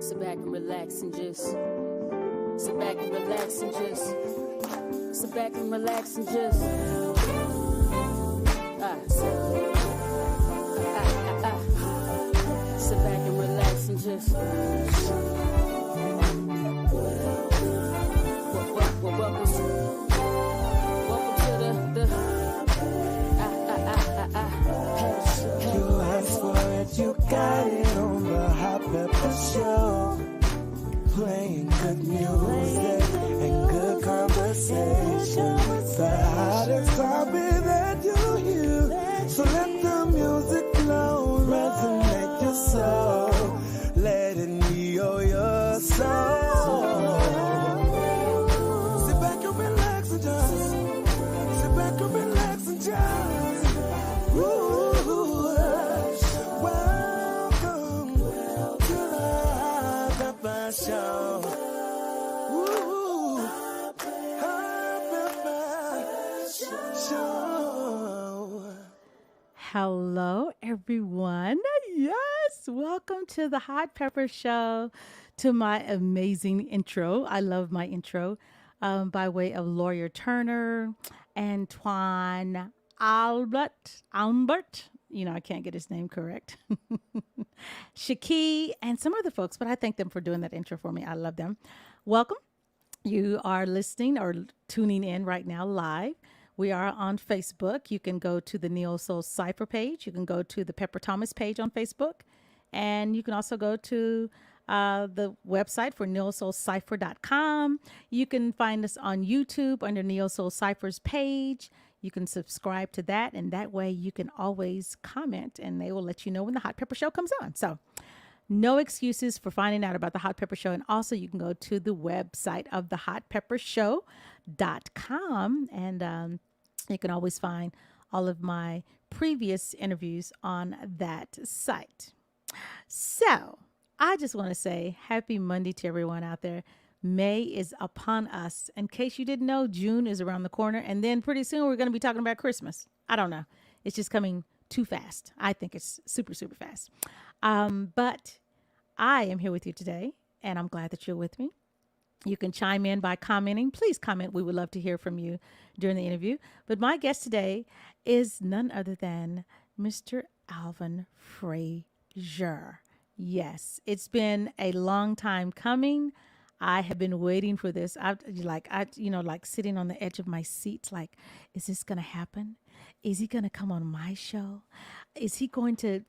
Sit back and relax and just sit back and relax and just sit back and relax and just sit back and relax and just welcome to the You asked for it, you got it on the Hot Pepper Show. Playing good music and good conversation. The hottest topic that you hear. So let the music flow, resonate your soul. Let it heal your soul. Sit back and relax and just sit back and relax and just. Welcome to the Pepper Show. Hello, everyone. Yes, welcome to the Hot Pepper Show, to my amazing intro. I love my intro by way of Lawyer Turner, Antoine Albert. You know, I can't get his name correct. Shaki and some other folks, but I thank them for doing that intro for me. I love them. Welcome. You are listening or tuning in right now live. We are on Facebook. You can go to the Neo Soul Cypher page. You can go to the Pepper Thomas page on Facebook. And you can also go to the website for neosoulcypher.com. You can find us on YouTube under Neo Soul Cypher's page. You can subscribe to that, and that way you can always comment, and they will let you know when the Hot Pepper Show comes on. So no excuses for finding out about the Hot Pepper Show. And also you can go to the website of the hotpeppershow.com, and you can always find all of my previous interviews on that site. So I just want to say happy Monday to everyone out there. May is upon us. In case you didn't know, June is around the corner, and then pretty soon we're going to be talking about Christmas. I don't know. It's just coming too fast. I think it's super, super fast. But I am here with you today, and I'm glad that you're with me. You can chime in by commenting. Please comment. We would love to hear from you during the interview. But my guest today is none other than Mr. Alvin Frazier. Yes, it's been a long time coming. I have been waiting for this. Like sitting on the edge of my seat, like, is this going to happen? Is he going to come on my show? Is he going to,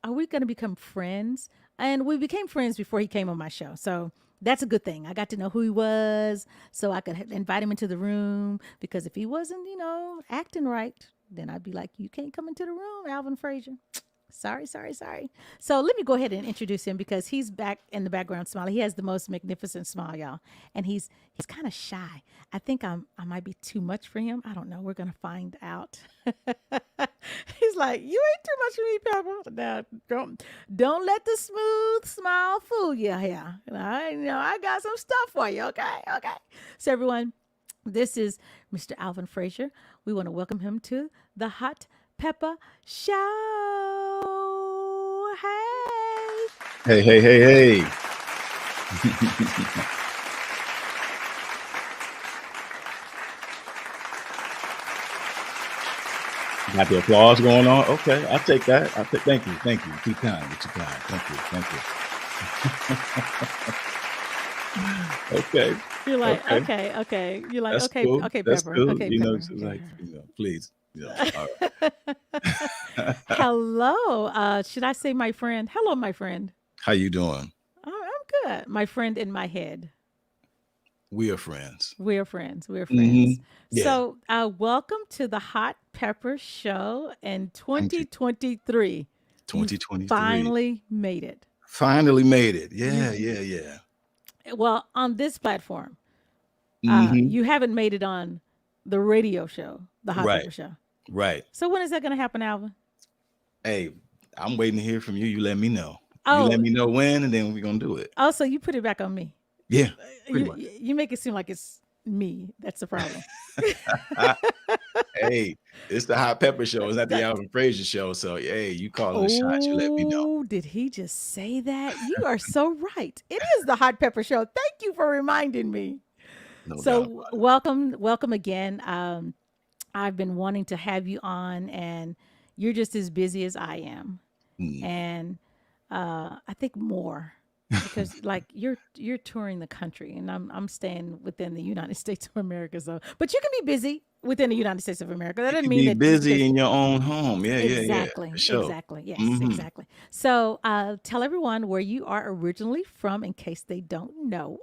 are we going to become friends? And we became friends before he came on my show. So that's a good thing. I got to know who he was so I could invite him into the room, because if he wasn't, acting right, then I'd be like, you can't come into the room, Alvin Frazier. Sorry. So let me go ahead and introduce him, because he's back in the background smiling. He has the most magnificent smile, y'all. And he's kind of shy. I think I might be too much for him. I don't know. We're going to find out. He's like, you ain't too much for me, Pepper. Now, don't let the smooth smile fool you here. I got some stuff for you. Okay. So everyone, this is Mr. Alvin Frazier. We want to welcome him to the Hot Pepper Show. Hey. Got the applause going on. Okay, I'll take that. Thank you. Too kind. Thank you. Okay. You're like, okay. okay. You're like, That's okay, cool. okay, That's Pepper. cool. Okay, Pepper. Please. All right. Hello. Should I say my friend? Hello, my friend. How you doing? I'm good. My friend in my head. We are friends. We're friends. Mhm. Yeah. So, welcome to the Hot Pepper Show in Thank you. 2023. 2023. Finally made it. Finally made it. Yeah. Well, on this platform, Mhm. you haven't made it on the radio show, the Hot Right. Pepper Show. Right. So when is that going to happen, Alvin? Hey, I'm waiting to hear from you. You let me know. Oh. You let me know when, and then we're gonna do it. Oh, so you put it back on me. Yeah, pretty much. You make it seem like it's me. That's the problem. Hey, it's the Hot Pepper Show. It's not the Alvin Frazier Show. So, hey, you calling the shots, you let me know. Oh, did he just say that? You are so right. It is the Hot Pepper Show. Thank you for reminding me. No doubt So about it. welcome again. I've been wanting to have you on, and you're just as busy as I am, Mm. and I think more because like you're touring the country, and I'm staying within the United States of America. So, but you can be busy within the United States of America. That You doesn't can mean be that just busy because. in your own home. Yeah, for Exactly, sure. exactly. Yes, hmm exactly. So, tell everyone where you are originally from in case they don't know.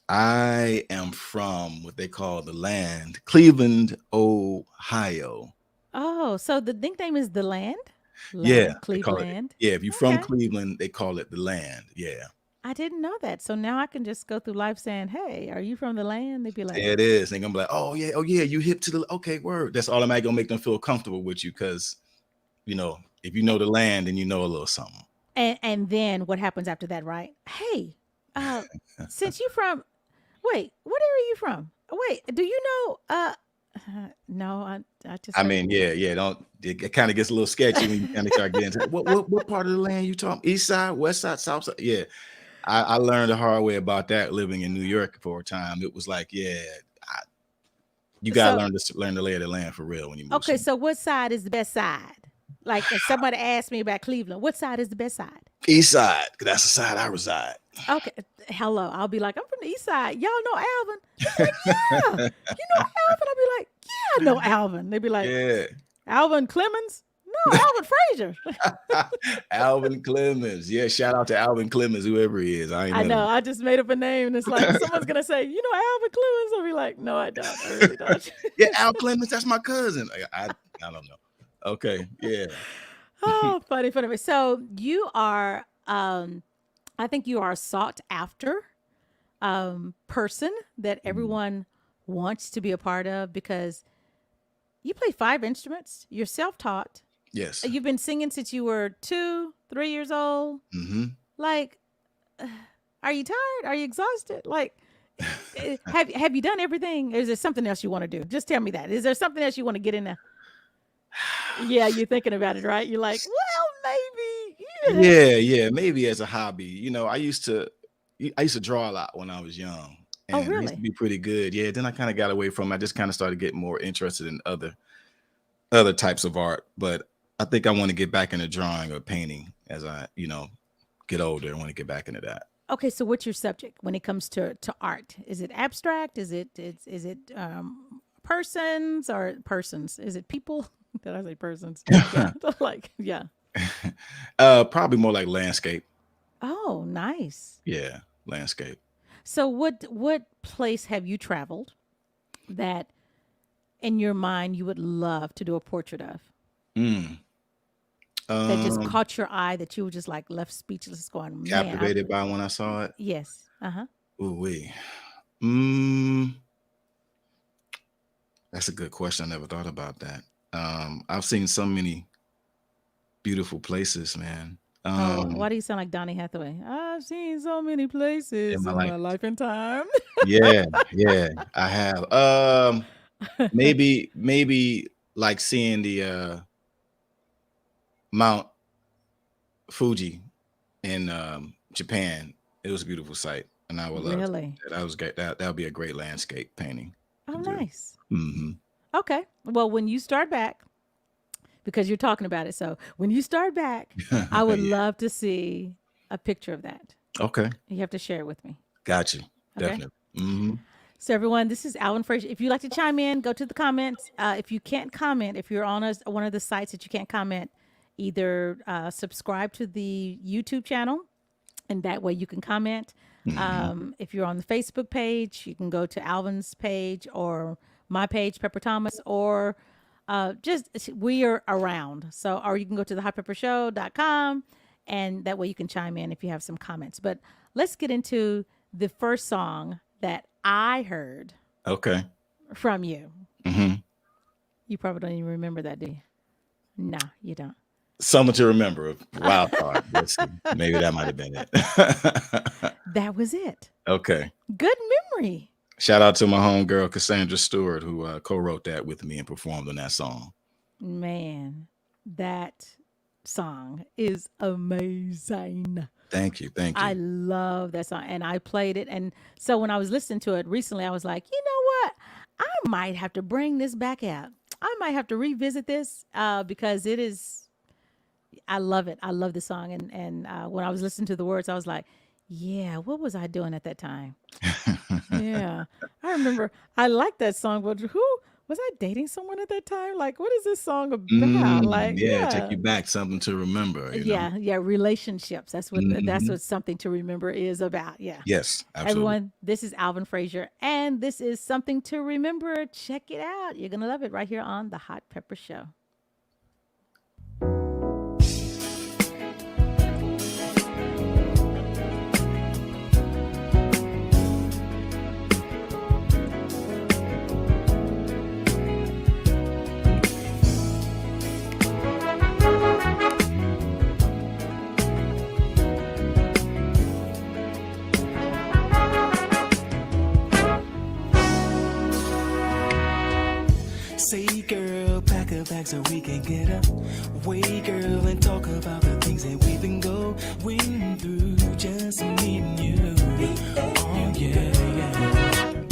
I am from what they call the land, Cleveland, Ohio. Oh, so the nickname is the land, Yeah, they call it. Cleveland. Yeah, if you're from Okay. Cleveland, they call it the land. Yeah, I didn't know that. So now I can just go through life saying, "Hey, are you from the land?" They'd be like, there it is. They're gonna be like, oh yeah, you hip to the okay word. That's automatically gonna make them feel comfortable with you because if you know the land, then you know a little something. and then what happens after that, right? Hey, since you from, wait, what area are you from? Wait, do you know? No, I just I heard. mean, yeah, don't. It kind of gets a little sketchy when you kind of start getting into what part of the land you talking? East side, west side, south side? Yeah, I learned the hard way about that living in New York for a time. It was like, yeah, you gotta So learn the lay of the land for real when you move okay, somewhere. so what side is the best side? Like if somebody asked me about Cleveland, what side is the best side? East side, 'cause that's the side I reside. Okay, hello. I'll be like, I'm from the east side. Y'all know Alvin? They'd be like, yeah. You know Alvin? I'll be like, yeah, I know Alvin. They'd be like, Yeah, Alvin Clemens? No, Alvin Frazier. Alvin Clemens. Yeah, shout out to Alvin Clemens, whoever he is. I ain't I met know. him. I just made up a name, and it's like someone's gonna say, you know Alvin Clemens? I'll be like, no, I don't. I really don't. Yeah, Al Clemens, that's my cousin. I don't know. Okay, yeah. Oh, funny, funny. So you are, I think you are a sought after person that Mhm. everyone wants to be a part of because you play 5 instruments. You're self-taught. Yes. You've been singing since you were 2, 3 years old. hmm Like, are you tired? Are you exhausted? Like, have you done everything? Or is there something else you want to do? Just tell me that. Is there something else you want to get in there? Yeah, you're thinking about it, right? You're like, well, maybe. Yeah. Yeah, maybe as a hobby. I used to draw a lot when I was young, Oh, and I used to really? be pretty good. Yeah, then I kind of got away from it. I just kind of started getting more interested in other types of art. But I think I want to get back into drawing or painting as I, get older. I want to get back into that. Okay, so what's your subject when it comes to art? Is it abstract? Is it persons or persons? Is it people? Did I say persons? Yeah, like yeah. Probably more like landscape. Oh, nice. Yeah, landscape. So what place have you traveled that in your mind you would love to do a portrait of? Mm. That just Um, caught your eye that you were just like left speechless going, man, captivated by when I saw it. yes. Uh-huh. Ooh wee. Mm, that's a good question. I never thought about that. I've seen so many beautiful places, man. Oh, why do you sound like Donny Hathaway? I've seen so many In places my in life. my life and time. Yeah, I have. Maybe like seeing the Mount Fuji in Japan. It was a beautiful sight, and I would love to Really? that. That was great. That would be a great landscape painting Oh, to do. nice. hmm Okay. Well, when you start back, because you're talking about it, so when you start back, I would Yeah. love to see a picture of that. Okay. You have to share it with me. Got you. Okay. Definitely. hmm So, everyone, this is Alvin Frazier. If you'd like to chime in, go to the comments. If you can't comment, if you're on one of the sites that you can't comment, either subscribe to the YouTube channel, and that way you can comment. If you're on the Facebook page, you can go to Alvin's page or my page, Pepper Thomas, or just we are around. So, or you can go to the hotpeppershow.com, and that way you can chime in if you have some comments. But let's get into the first song that I heard Okay. from you. hmm You probably don't even remember that, do you? No, you don't. Something to remember. Wild card. Let's see. Maybe that might have been it. That was it. Okay. Good memory. Shout out to my homegirl Cassandra Stewart, who co-wrote that with me and performed on that song. Man, that song is amazing. Thank you, thank I you. love that song. And I played it. And so when I was listening to it recently, I was like, you know what? I might have to bring this back out. I might have to revisit this because it is, I love it. I love the song. And when I was listening to the words, I was like, yeah, what was I doing at that time? Yeah. I remember I liked that song, but who was I dating someone at that time? Like, what is this song about? Like, Yeah, take yeah. you back, something to remember. Yeah, yeah, relationships. That's Mhm. what something to remember is about. Yeah. Yes, absolutely. Everyone, this is Alvin Frazier, and this is something to remember. Check it out. You're gonna love it right here on the Hot Pepper Show. Say, girl, pack a bag so we can get away, girl, and talk about the things that we've been going through. Just me and you. Oh, yeah, yeah.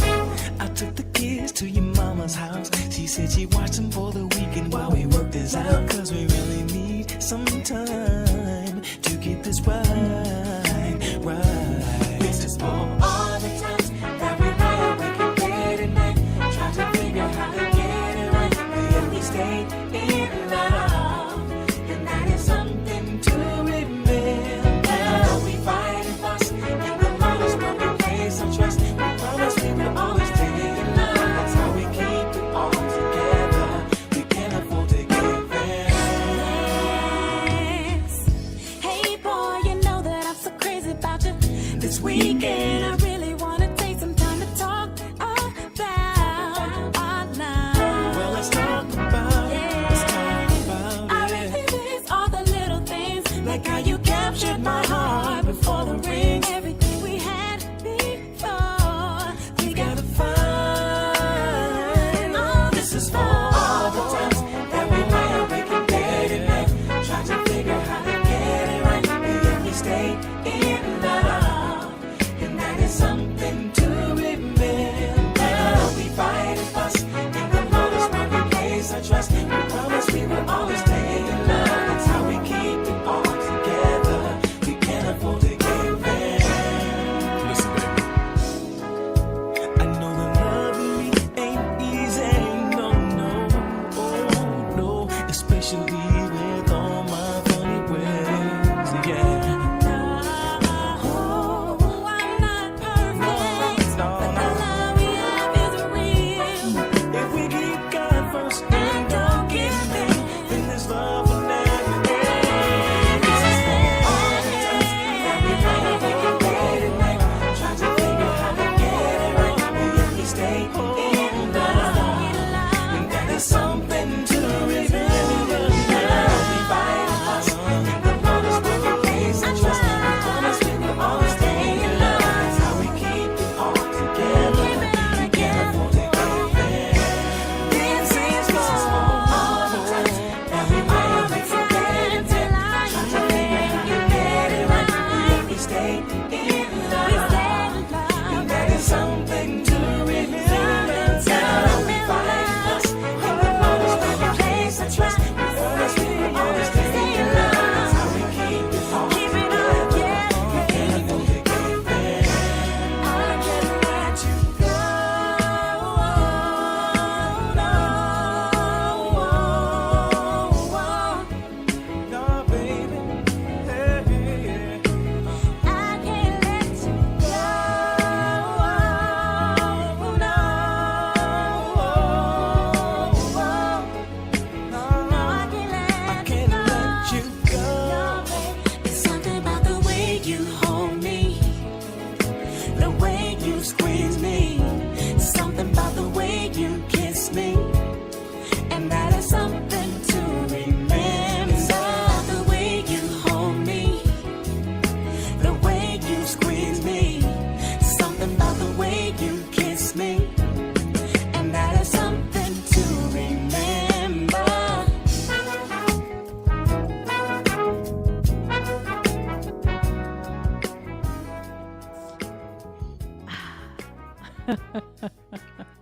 I took the kids to your mama's house. She said she watched them for the weekend while we worked this out. Cause we really need some time to get this right, right. This is for all the times that we lie awake in bed at night, trying to figure out how to get it right. But we stay in love, and that is something to remember. We fight and fuss, and the moments where we place our trust. We promise we will always stay in love. That's how we keep it all together. We can't afford to give in. Hey boy, you know that I'm so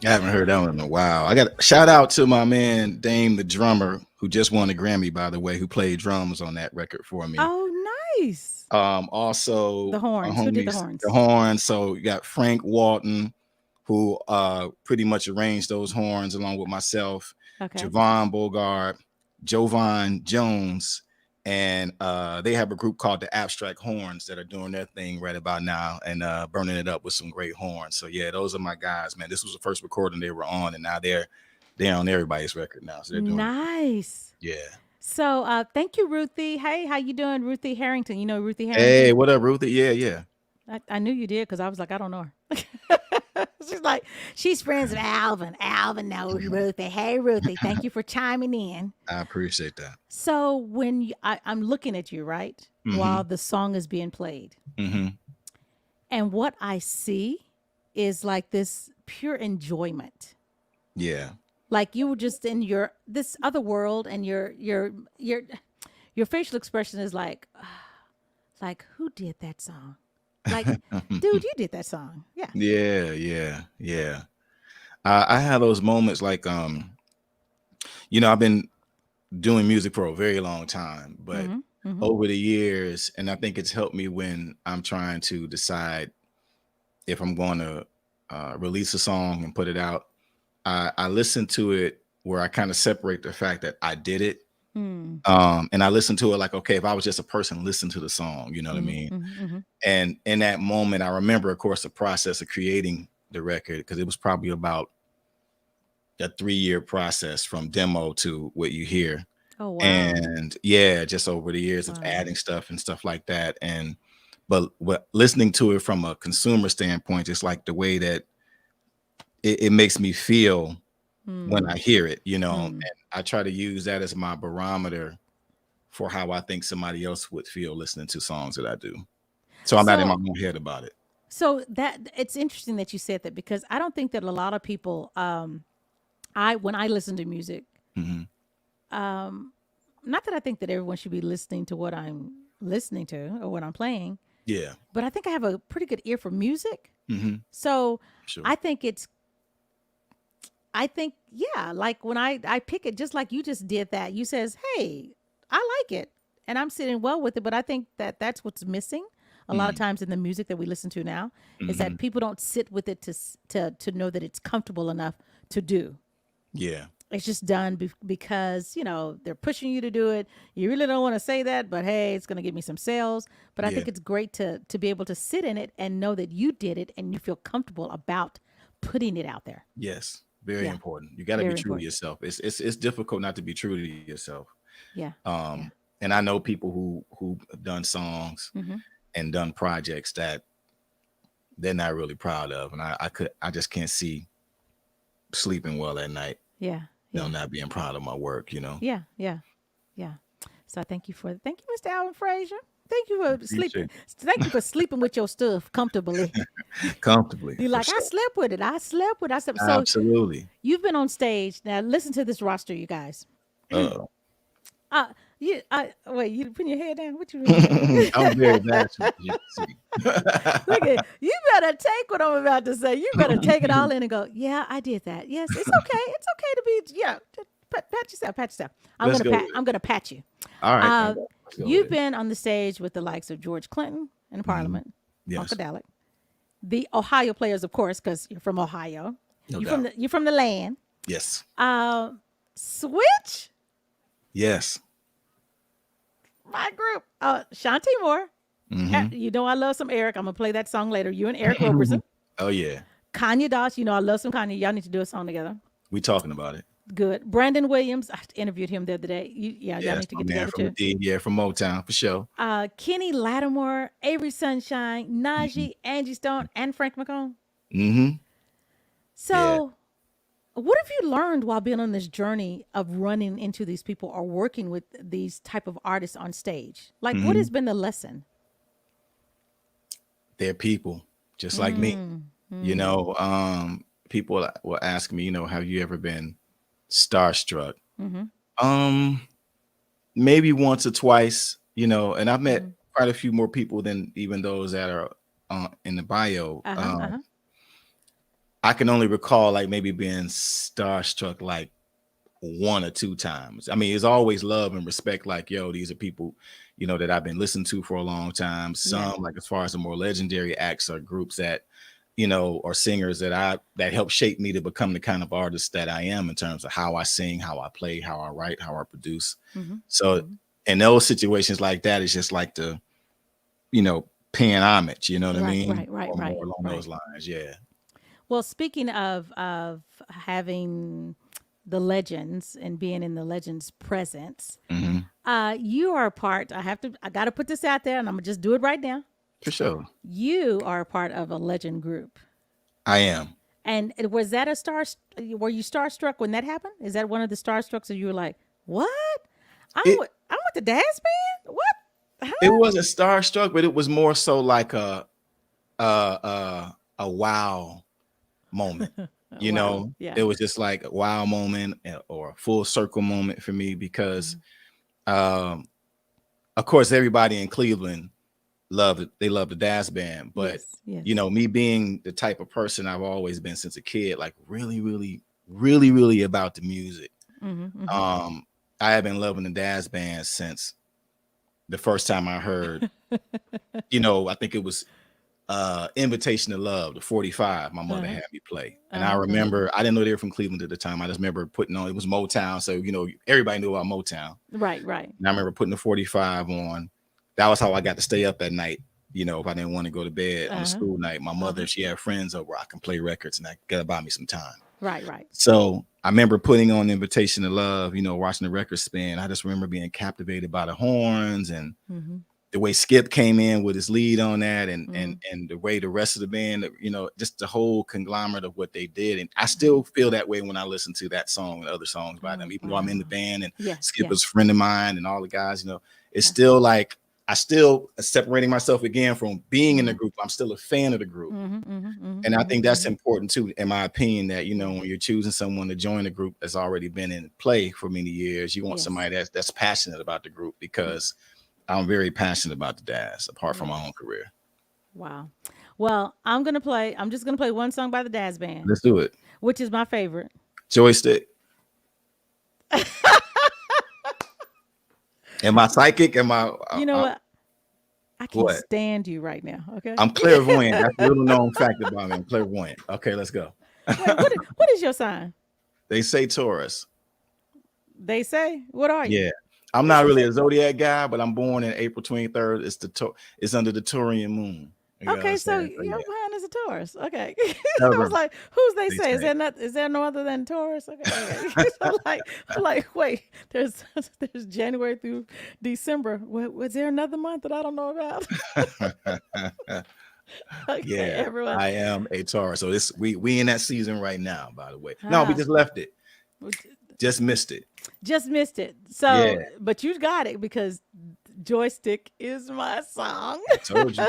I haven't heard that one in a while. I got shout out to my man Dame, the drummer, who just won a Grammy, by the way, who played drums on that record for me. Oh, nice. Also The horns. Who did the homies, the horns? horns. So you got Frank Walton, who pretty much arranged those horns along with myself, Okay. Javon Bogart, Jovan Jones, and they have a group called the Abstract Horns that are doing their thing right about now and burning it up with some great horns. So yeah, those are my guys, man. This was the first recording they were on, and now they're on everybody's record now. So they're doing Nice. yeah. So thank you, Ruthie. Hey, how you doing, Ruthie Harrington? You know Ruthie Harrington? Hey, what up, Ruthie? Yeah, yeah. I knew you did because I was like, I don't know her. She's like, she's friends with Alvin. Alvin knows Ruthie. Hey, Ruthie, thank you for chiming in. I appreciate that. So when I'm looking at you, right, while the song is being played, and what I see is like this pure enjoyment. Yeah. Like you were just in this other world, and your facial expression is like who did that song? Like, dude, you did that song. Yeah. Yeah, yeah, yeah. I have those moments like I've been doing music for a very long time, but over the years, and I think it's helped me when I'm trying to decide if I'm going to release a song and put it out. I listen to it where I kind of separate the fact that I did it. And I listen to it like, okay, if I was just a person, listen to the song, you know what I mean? And in that moment, I remember, of course, the process of creating the record, because it was probably about a 3-year process from demo to what you hear. Oh, wow. And yeah, just over the years of adding stuff and stuff like that. But listening to it from a consumer standpoint, it's like the way that it makes me feel when I hear it, and I try to use that as my barometer for how I think somebody else would feel listening to songs that I do. So I'm not in my own head about it. So that it's interesting that you said that, because I don't think that a lot of people, when I listen to music, not that I think that everyone should be listening to what I'm listening to or what I'm playing. Yeah. But I think I have a pretty good ear for music. So Sure. I think, yeah, like when I pick it, just like you just did that, you says, hey, I like it and I'm sitting well with it. But I think that that's what's missing a lot of times in the music that we listen to now, is that people don't sit with it to know that it's comfortable enough to do. Yeah. It's just done because, they're pushing you to do it. You really don't want to say that, but hey, it's going to give me some sales. But I think it's great to be able to sit in it and know that you did it and you feel comfortable about putting it out there. Yes. Very important. You got to be true to yourself. It's difficult not to be true to yourself. Yeah. And I know people who have done songs and done projects that they're not really proud of, and I just can't see sleeping well at night. Yeah. Not being proud of my work. Yeah. So thank you, Mr. Alvin Frazier. Thank you for sleeping. Thank you for sleeping with your stuff comfortably. You're like, sure. I slept with it. So Absolutely. you've been on stage. Now listen to this roster, you guys. Uh-oh. Wait, you putting your head down? What you doing? I'm very bashful. Look at you. Better take what I'm about to say. You better take it all in and go, yeah, I did that. Yes, it's okay. It's okay to be, pat yourself. I'm gonna pat you. All right. You've been on the stage with the likes of George Clinton in Parliament, Yes. Funkadelic, the Ohio players, of course, because you're from Ohio. You're from the land. Yes. Switch. Yes. My group. Shanti Moore. You know I love some Eric. I'm gonna play that song later. You and Eric Roberson. Oh yeah. Kanye Doss. I love some Kanye. Y'all need to do a song together. We talking about it. Good. Brandon Williams. I interviewed him the other day. Y'all need to get together too. From Motown for sure. Kenny Lattimore, Avery Sunshine, Najee, Angie Stone, and Frank McComb. So, what have you learned while being on this journey of running into these people or working with these type of artists on stage? Like, what has been the lesson? They're people just like me. People will ask me, have you ever been starstruck? Maybe once or twice, and I've met quite a few more people than even those that are in the bio. I can only recall like maybe being starstruck like one or two times. I mean, it's always love and respect. Like, yo, these are people, you know, that I've been listening to for a long time. Some, like as far as the more legendary acts or groups that, you know, or singers that help shape me to become the kind of artist that I am in terms of how I sing, how I play, how I write, how I produce. So in those situations like that, it's just like the, you know, paying homage, you know what I mean? Right. Or more along those lines. Yeah. Well, speaking of having the legends and being in the legends' presence, you are a part. I got to put this out there, and I'm gonna just do it right now. For sure. You are a part of a legend group. I am. And was that were you starstruck when that happened? Is that one of the starstrucks that you were like, what? I'm with the Daz Band? What? Huh? It wasn't starstruck, but it was more so like a wow moment. You know, it was just like a wow moment or a full circle moment for me because, of course, everybody in Cleveland loved the Daz Band, but you know, me being the type of person I've always been since a kid, like really about the music. I have been loving the Daz Band since the first time I heard, you know, I think it was Invitation to Love, the 45 my mother had me play. And I remember, I didn't know they were from Cleveland at the time. I just remember putting on, it was Motown. So, you know, everybody knew about Motown. Right. And I remember putting the 45 on. That was how I got to stay up at night. You know, if I didn't want to go to bed on a school night, my mother, she had friends over, I can play records and I got to buy me some time. Right. So I remember putting on Invitation to Love, you know, watching the record spin. I just remember being captivated by the horns and the way Skip came in with his lead on that and the way the rest of the band, you know, just the whole conglomerate of what they did. And I still feel that way when I listen to that song and other songs by them, even though I'm in the band and Skip is a friend of mine and all the guys, you know, it's still like, I still separating myself again from being in the group. I'm still a fan of the group. And I think that's important too, in my opinion, that, you know, when you're choosing someone to join a group that's already been in play for many years, you want somebody that's passionate about the group because I'm very passionate about the Daz, apart from my own career. Wow. Well, I'm just going to play one song by the Daz Band. Let's do it. Which is my favorite. Joystick. Am I psychic? Am I? You know what? I can't stand you right now. Okay. I'm clairvoyant. That's a little known fact about me. I'm clairvoyant. Okay, let's go. Wait, what is your sign? They say Taurus. They say? What are you? Yeah. I'm not really a zodiac guy, but I'm born in April 23rd. It's under the Taurian moon. Okay, so your sign is a Taurus. Okay. I was like, who's they say? Is there no other than Taurus? Okay. So like, wait, there's January through December. Was there another month that I don't know about? Okay, everyone. I am a Taurus. So we in that season right now, by the way. No, we just left it. Just missed it. So, but you got it because Joystick is my song. I told you.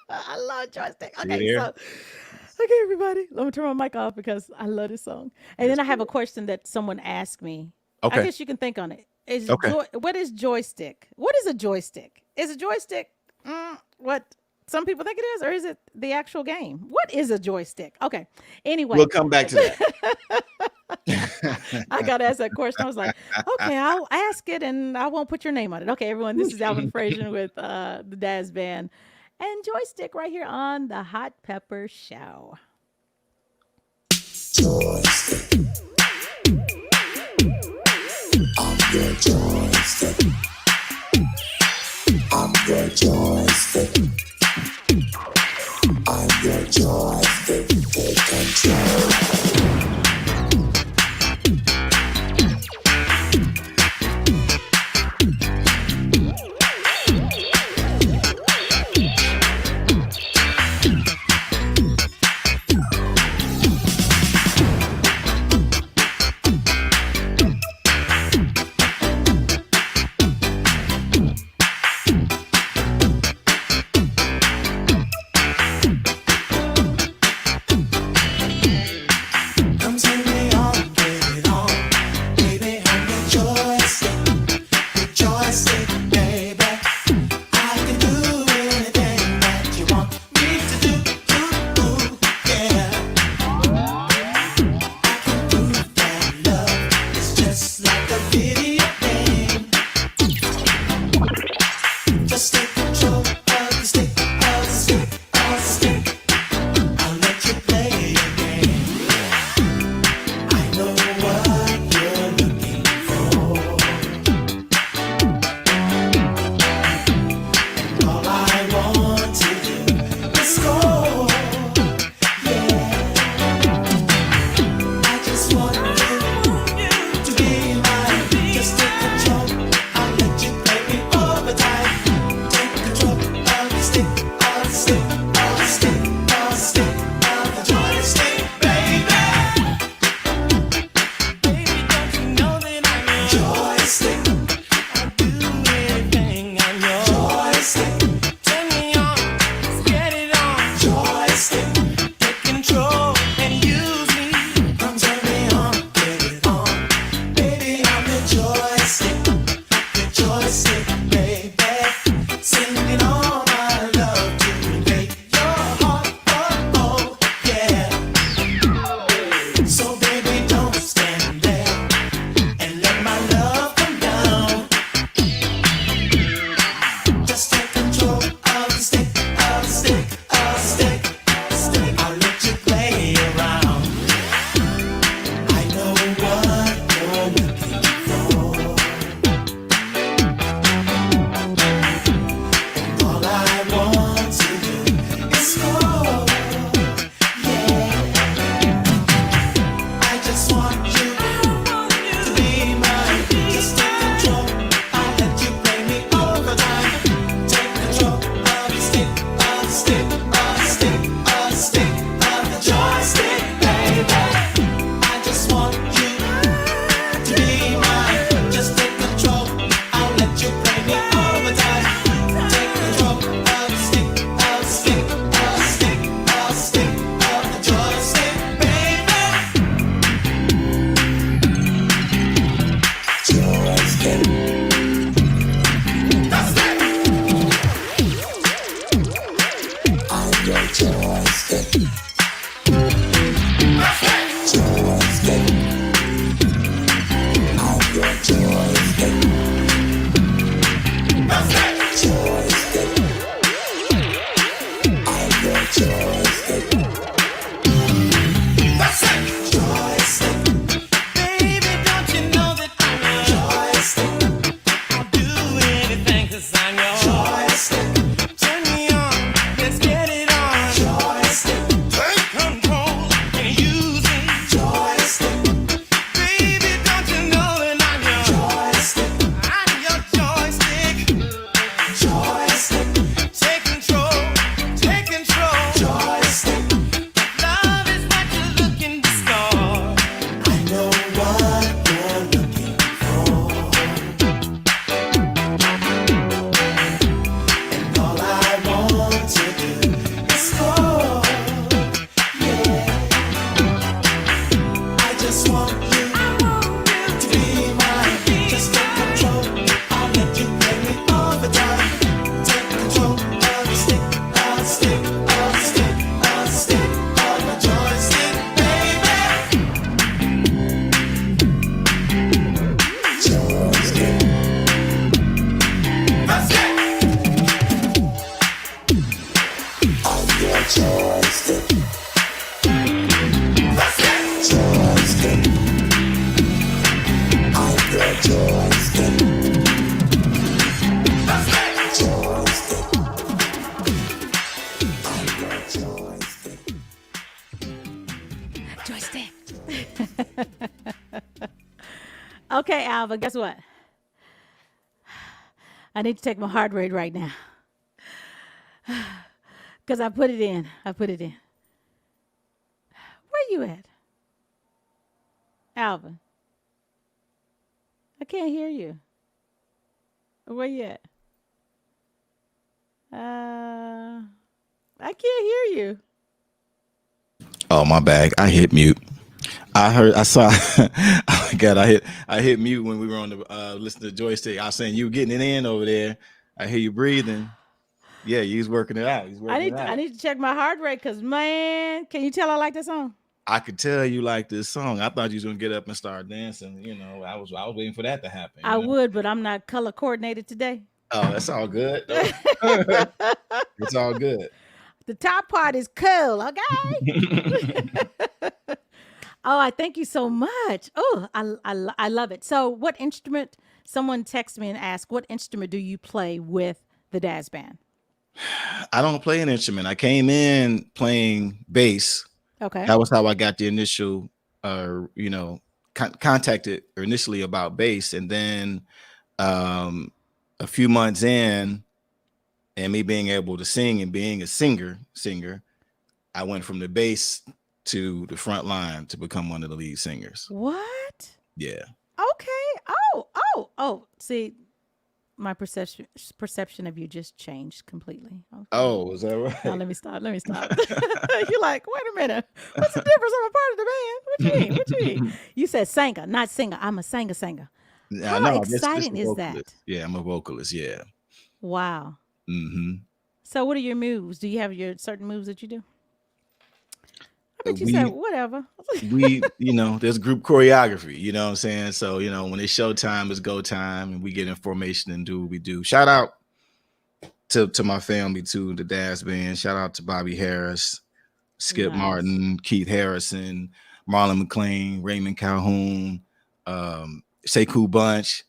I love Joystick. Okay, okay, everybody, let me turn my mic off because I love this song. And then I have a question that someone asked me. Okay. I guess you can think on it. What is joystick? What is a joystick? Is a joystick what some people think it is, or is it the actual game? What is a joystick? Okay. Anyway, we'll come back to that. I got to ask that question. I was like, okay, I'll ask it and I won't put your name on it. Okay, everyone, this is Alvin Frazier with the Daz Band and Joystick right here on the Hot Pepper Show. Joystick. I'm your joystick. I'm your joystick. I'm your joystick. Take control. Okay, Alva, guess what? I need to take my heart rate right now. Because I put it in. Where you at? Alvin. I can't hear you. Where you at? I can't hear you. Oh, my bag. I hit mute. I saw. Oh my God, I hit mute when we were on the listening to Joystick. I was saying you were getting it in over there. I hear you breathing. Yeah, you was working it out. I need to check my heart rate because, man, can you tell I like this song? I could tell you like this song. I thought you was gonna get up and start dancing. You know, I was waiting for that to happen. I would, but I'm not color coordinated today. Oh, that's all good. It's all good. The top part is cool, okay? Oh, I thank you so much. Oh, I love it. So what instrument, someone texted me and asked, what instrument do you play with the Daz Band? I don't play an instrument. I came in playing bass. Okay. That was how I got the initial, contacted initially about bass. And then a few months in and me being able to sing and being a singer, I went from the bass to the front line to become one of the lead singers. What? Yeah. Okay. Oh. See, my perception of you just changed completely. Okay. Oh, is that right? Now, let me stop. You're like, wait a minute. What's the difference? I'm a part of the band. What you mean? You said singer, not singer. I'm a singer. How No, this exciting a is that? vocalist. Yeah, I'm a vocalist. Yeah. Wow. Mm-hmm. So what are your moves? Do you have your certain moves that you do? I bet you said We whatever. there's group choreography, you know what I'm saying? So, when it's show time, it's go time, and we get in formation and do what we do. Shout out to my family too, the Daz Band. Shout out to Bobby Harris, Skip Nice. Martin, Keith Harrison, Marlon McClain, Raymond Calhoun, Sekou Bunch,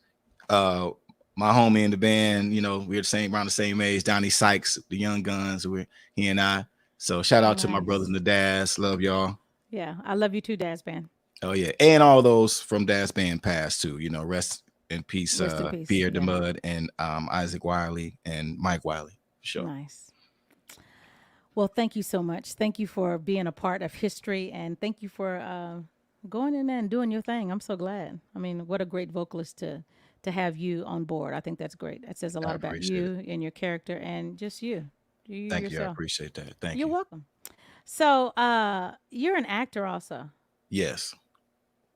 uh, my homie in the band, we're around the same age, Donnie Sykes, the Young Guns, he and I. So shout out to my brothers Nice. in the Daz. Love y'all. Yeah, I love you too, Daz Band. Oh yeah, and all those from Daz Band passed too. Rest in peace, Rest in peace. Pierre Yeah. DeMud and Isaac Wiley and Mike Wiley. For sure. Nice. Well, thank you so much. Thank you for being a part of history, and thank you for going in there and doing your thing. I'm so glad. I mean, what a great vocalist to have you on board. I think that's great. It says a lot about you and your character, and just you. Thank you. I appreciate that. Thank you. You're welcome. So, you're an actor also. Yes.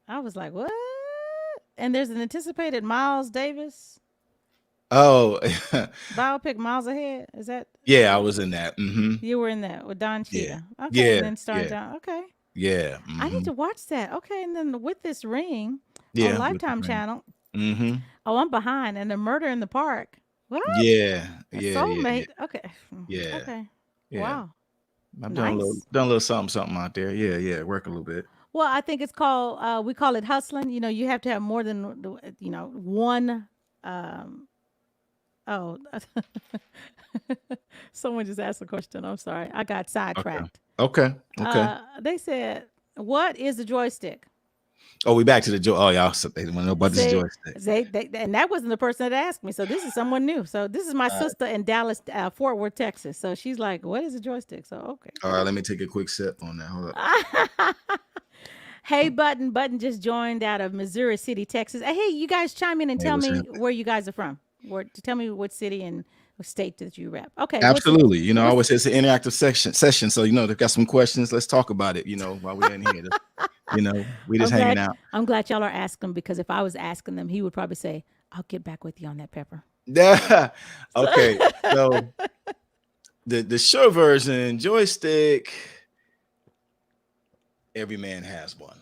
I was like, what? And there's an anticipated Miles Davis Oh, biopic, Miles Ahead. Is that? yeah, I was in that. You were in that with Don Yeah. Cheadle. Okay, and Yeah. then starring Yeah. Don. Okay, Yeah. I need to watch that. Okay, and then with this ring Yeah. on with the Lifetime ring. Channel. Mm-hmm. Oh, I'm behind. And the Murder in the Park. What? Yeah. A Yeah. Soulmate. Okay. Yeah. Okay. Yeah. Wow. I've done Nice. a little something out there. Yeah. Yeah. Work a little bit. Well, I think it's called. We call it hustling. You have to have more than one. Oh, someone just asked a question. I'm sorry. I got sidetracked. Okay. They said, "What is the joystick?" Oh, we back to the joy. Oh, y'all, they want to know about this See, joystick. and that wasn't the person that asked me. So this is someone new. So this is my sister in Dallas, Fort Worth, Texas. So she's like, "What is a joystick?" So okay. All right, let me take a quick sip on that. Hold up. Hey, Button just joined out of Missouri City, Texas. Hey, you guys chime in and tell what's me happening? where you guys are from. Tell me what city and what state that you rep. Okay. Absolutely. I always say it's an interactive session. So, they've got some questions. Let's talk about it, while we're in here. We just hanging out. I'm glad y'all are asking, because if I was asking them, he would probably say, "I'll get back with you on that, Pepper." Yeah. Okay. So the short version, joystick, every man has one.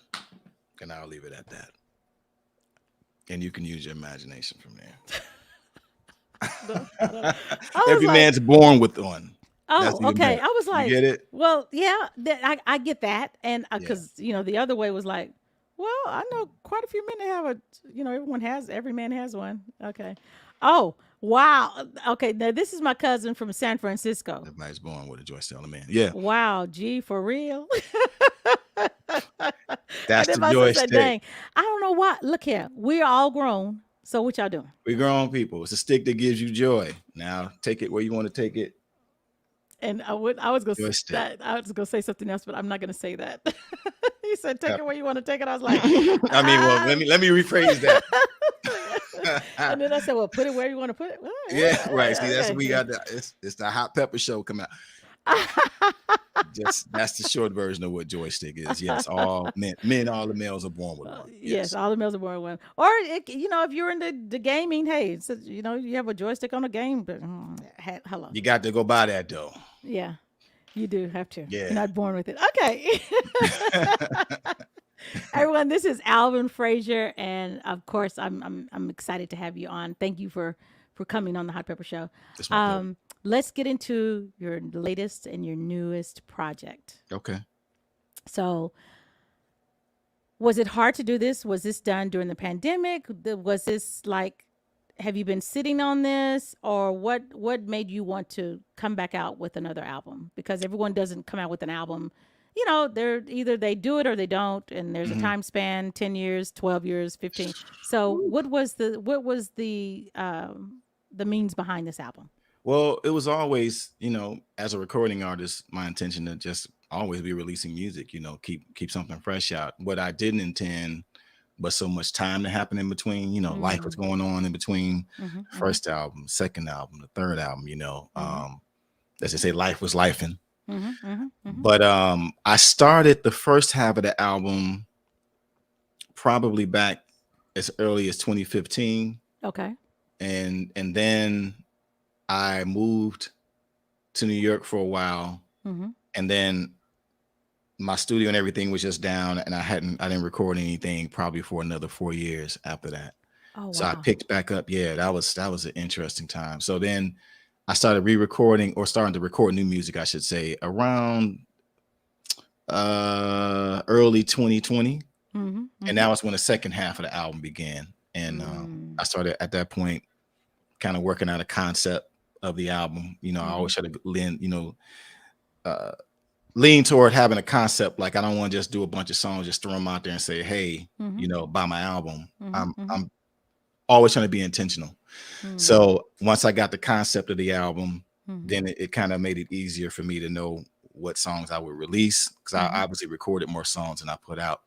And I'll leave it at that. And you can use your imagination from there. Every man's born with one. Oh, okay. I was like, you get it? Well, yeah, I get that. And because, the other way was like, well, I know quite a few men that have every man has one. Okay. Oh, wow. Okay. Now, this is my cousin from San Francisco. Everybody's born with a joystick on the man. Yeah. Wow. Gee, for real? That's And the then my sister said, joystick. dang, I don't know why. Look here. We're all grown. So what y'all doing? We're grown people. It's a stick that gives you joy. Now, take it where you want to take it. And I was gonna Joystick. say something else, but I'm not gonna say that. He said, "Take it where you want to take it." I was like, I mean, well, let me rephrase that. And then I said, "Well, put it where you want to put it." Well, Yeah, right. See, that's okay. what we got. It's the hot pepper show coming out. That's the short version of what joystick is. Yes, all men, all the males are born with one. Yes, all the males are born with one. Or if you're in the gaming, hey, it's, you have a joystick on a game, but hello. You got to go buy that though. Yeah, you do have to. Yeah. You're not born with it. Okay. Everyone, this is Alvin Frazier, and of course, I'm excited to have you on. Thank you for coming on the Hot Pepper Show. That's my pleasure. Let's get into your latest and your newest project. Okay. So, was it hard to do this? Was this done during the pandemic? Was this like, have you been sitting on this, or what made you want to come back out with another album? Because everyone doesn't come out with an album. They're either they do it or they don't, and there's a time span, 10 years, 12 years, 15. So what was the means behind this album? Well, it was always, as a recording artist, my intention to just always be releasing music, keep something fresh out. What I didn't intend was so much time to happen in between, life was going on in between first album, second album, the third album, as they say, life was lifing. But I started the first half of the album probably back as early as 2015, Okay. and then I moved to New York for a while, Mm-hmm. and then my studio and everything was just down, and I didn't record anything probably for another 4 years after that. Oh, So I wow. picked back up. Yeah, that was an interesting time. So then I started re-recording, or starting to record new music, I should say, around early 2020. Mm-hmm. And that was when the second half of the album began. And I started at that point kind of working out a concept of the album. You know, I always try to lean toward having a concept. Like, I don't want to just do a bunch of songs, just throw them out there and say, hey, you know, buy my album. I'm always trying to be intentional. So once I got the concept of the album, then it kind of made it easier for me to know what songs I would release, because I obviously recorded more songs than I put out.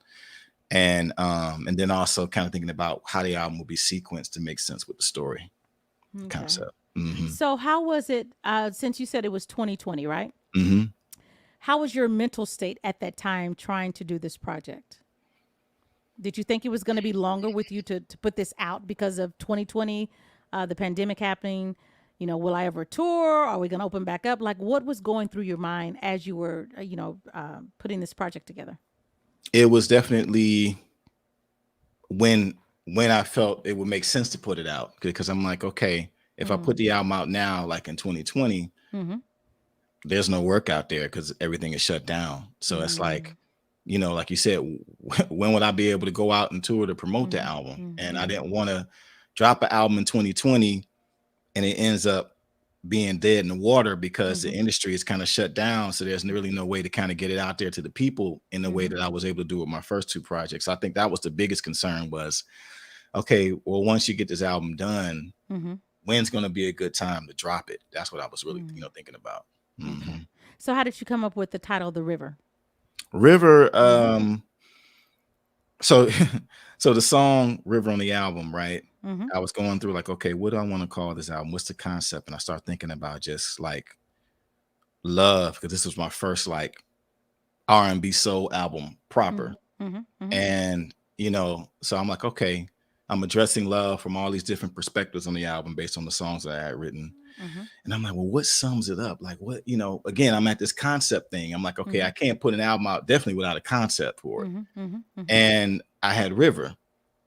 And then also kind of thinking about how the album will be sequenced to make sense with the story concept. So how was it, since you said it was 2020, right? How was your mental state at that time trying to do this project? Did you think it was going to be longer with you to put this out because of 2020, the pandemic happening? You know, will I ever tour? Are we going to open back up? Like, what was going through your mind as you were, putting this project together? It was definitely when I felt it would make sense to put it out, because I'm like, okay, if I put the album out now, like in 2020, there's no work out there because everything is shut down. So it's like, you know, like you said, when would I be able to go out and tour to promote the album? And I didn't want to drop an album in 2020 and it ends up being dead in the water because the industry is kind of shut down. So there's really no way to kind of get it out there to the people in the way that I was able to do with my first two projects. I think that was the biggest concern was, okay, well, once you get this album done, when's going to be a good time to drop it? That's what I was really, thinking about. Okay. So how did you come up with the title, The River? River. So the song River on the album, right? I was going through like, okay, what do I want to call this album? What's the concept? And I started thinking about just like love, because this was my first like R&B soul album proper. And, you know, so I'm like, okay, I'm addressing love from all these different perspectives on the album based on the songs that I had written. And I'm like, well, what sums it up? Like, what, you know, again, I'm at this concept thing. I'm like, okay, I can't put an album out definitely without a concept for it. And I had River.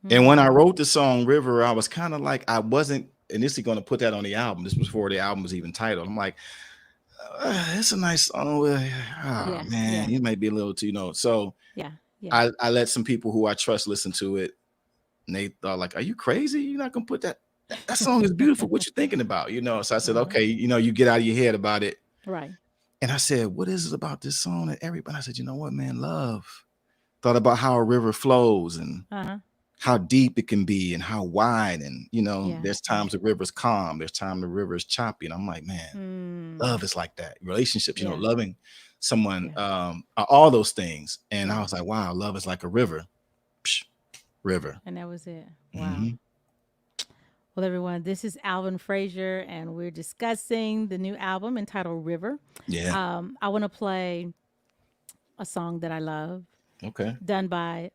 And when I wrote the song River, I was kind of like, I wasn't initially going to put that on the album. This was before the album was even titled. I'm like, it's a nice song. Man, it might be a little too, you know. So I let some people who I trust listen to it. And they thought like, are you crazy? You're not going to put that song is beautiful. What you thinking about? You know? So I said, okay, you know, you get out of your head about it. Right. And I said, what is it about this song that everybody, I said, you know what, man, love. Thought about how a river flows and how deep it can be and how wide. And, you know, there's times the river's calm. There's times the river's choppy. And I'm like, man, love is like that. Relationships, you know, loving someone, all those things. And I was like, wow, love is like a river. Psh, river. And that was it. Wow. Well, everyone, this is Alvin Frazier, and we're discussing the new album entitled River. Yeah. I want to play a song that I love. Okay. Done by,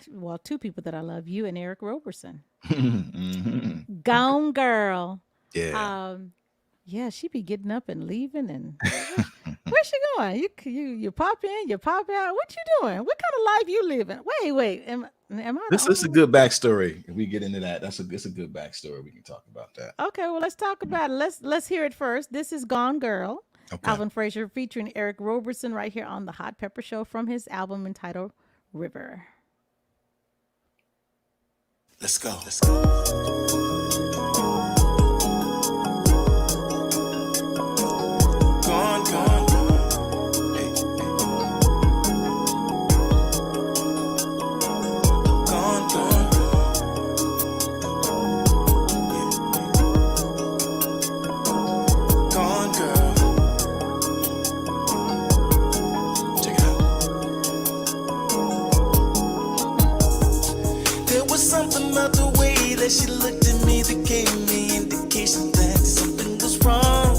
well, two people that I love, you and Eric Roberson. Gone Girl. Yeah. Yeah, she be getting up and leaving, and where's she going? You pop in, you pop out. What you doing? What kind of life you living? Wait, am I? This is a good backstory. If we get into that, it's a good backstory. We can talk about that. Okay, well, let's talk about it. Let's hear it first. This is Gone Girl. Okay. Alvin Frazier featuring Eric Roberson right here on the Hot Pepper Show from his album entitled River. Let's go. Let's go. She looked at me that gave me indication that something was wrong.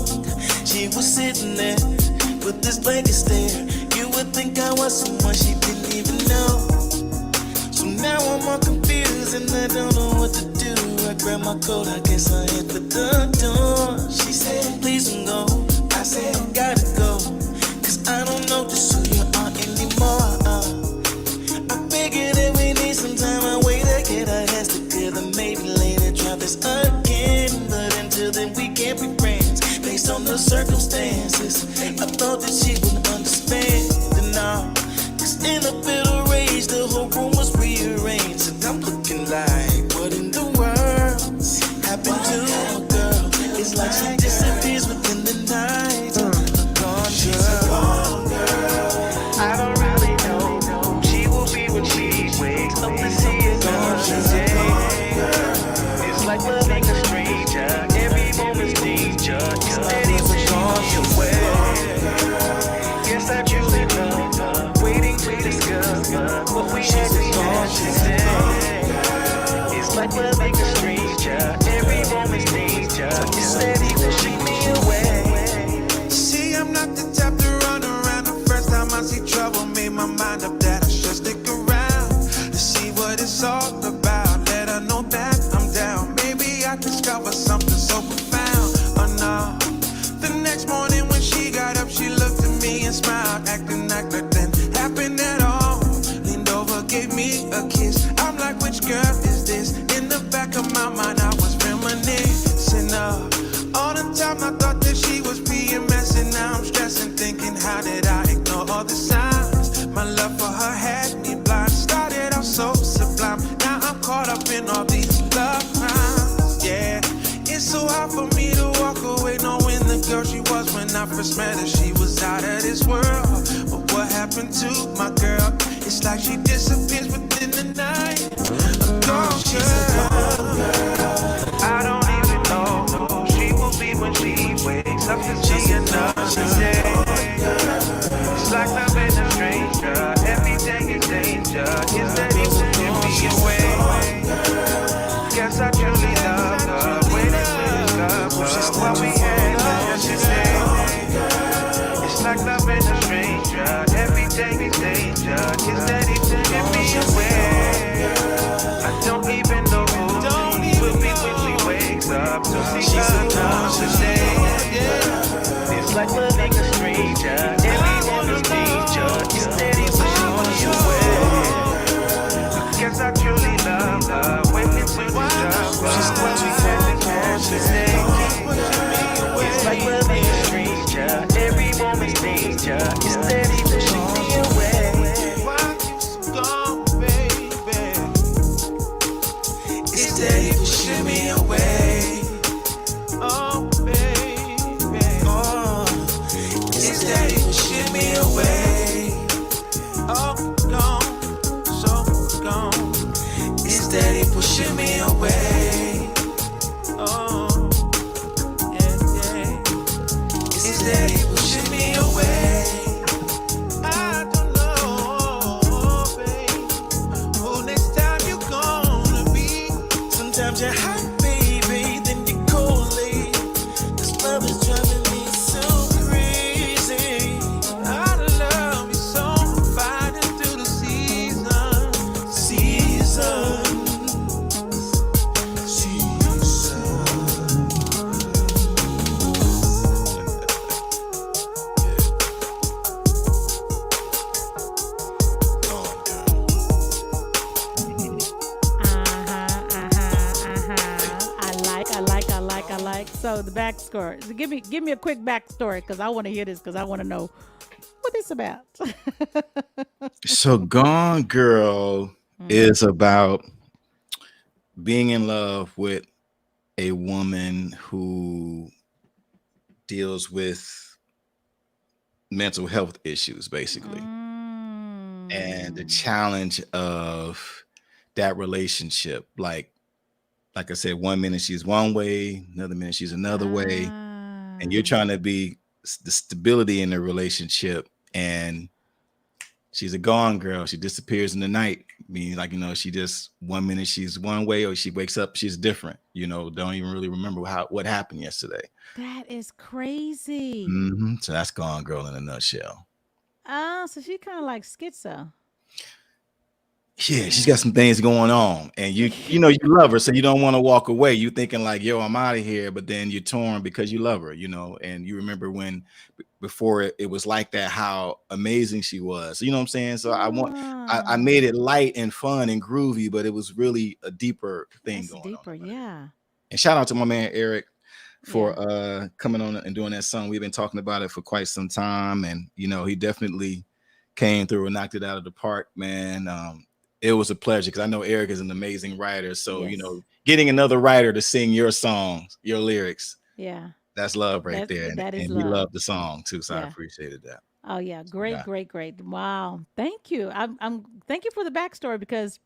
She was sitting there with this blanket stare. You would think I was someone she didn't even know. So now I'm all confused and I don't grab my coat, I guess I hit the door. She said, please don't go. I said, I gotta go. Cause I don't know just who you are anymore. I figured that we need some time away to get our heads together. Maybe later try this again. But until then we can't be friends based on the circumstances. I thought that she wouldn't understand. No, cause in a bit of rage the whole room was rearranged. And I'm looking like, what in the world happened to a girl? It's like she disappears within the night. A gone girl. I don't really know who she will be when she wakes up to see another day. It's like loving a stranger. Every moment's danger. Steady pushing me away. Guess I truly love her. Waiting to discover what we had today. It's like loving a stranger. Every moment's danger. Steady pushing me away. See, I'm not the type to run around. The first time I see trouble, made my mind up that I should stick around to see what it's all about. Let her know that I'm down. Maybe I discover something so profound. Oh no. The next morning when she got up, she looked at me and smiled, acting like nothing happened at all. Leaned over, gave me a kiss. I'm like, which girl is this? In the back of my mind, I was reminiscing of all the time I thought that she was PMS, and now I'm stressing, thinking, how did I ignore all the signs? My love for her had me blind. Started out so sublime. Now I'm caught up in all these love crimes. Yeah, it's so hard for me to walk away, knowing the girl she was when I first met her. She was out of this world. But what happened to my girl? It's like she disappears within the night. A gone girl. I don't even know who she will be when she wakes up to see another day. It's like loving a stranger. Everything is danger. It's that he's pushing me away. Guess I truly love her. Waiting to discover what we had today. It's like loving a stranger. Everything is danger. It's that he's pushing me away. I don't even know who she will be when she wakes up to see another day. It's like loving a stranger. Everyone's danger. It's steady pushing me away. I guess I truly love her. Waiting to discover what we had today. It's like loving a stranger. Every moment's danger. It's steady pushing me away. Why you so gone, baby? It's steady pushing me away. Oh, baby. Oh, it's steady pushing me away. Oh, gone, so gone. It's steady pushing me away. Oh, yeah. It's steady pushing me away. I don't know, babe, who next time you gonna be. Sometimes you're hot, baby, then you're coldly. This love is driving me so crazy. I love you so, fighting through the seasons. I like. So the back score. Give me a quick backstory because I want to hear this because I want to know what it's about. So Gone Girl is about being in love with a woman who deals with mental health issues, basically. And the challenge of that relationship, like I said, 1 minute she's one way, another minute she's another way, and you're trying to be the stability in the relationship. And she's a gone girl. She disappears in the night. Meaning, like, she just 1 minute she's one way, or she wakes up, she's different. Don't even really remember what happened yesterday. That is crazy. So that's Gone Girl in a nutshell. So she kind of like schizo. yeah, she's got some things going on, and you know you love her, so you don't want to walk away. You thinking like, yo, I'm out of here, but then you're torn because you love her, you know, and you remember when before it was like that, how amazing she was. You know what I'm saying? So I made it light and fun and groovy, but it was really a deeper thing That's going deeper, on. yeah. And shout out to my man Eric for coming on and doing that song. We've been talking about it for quite some time, and you know he definitely came through and knocked it out of the park, man. It was a pleasure because I know Eric is an amazing writer. So you know, getting another writer to sing your songs, your lyrics, that's love right there. That is and love. he loved the song too, so I appreciated that. Oh yeah, great. Wow, thank you. I'm thank you for the backstory because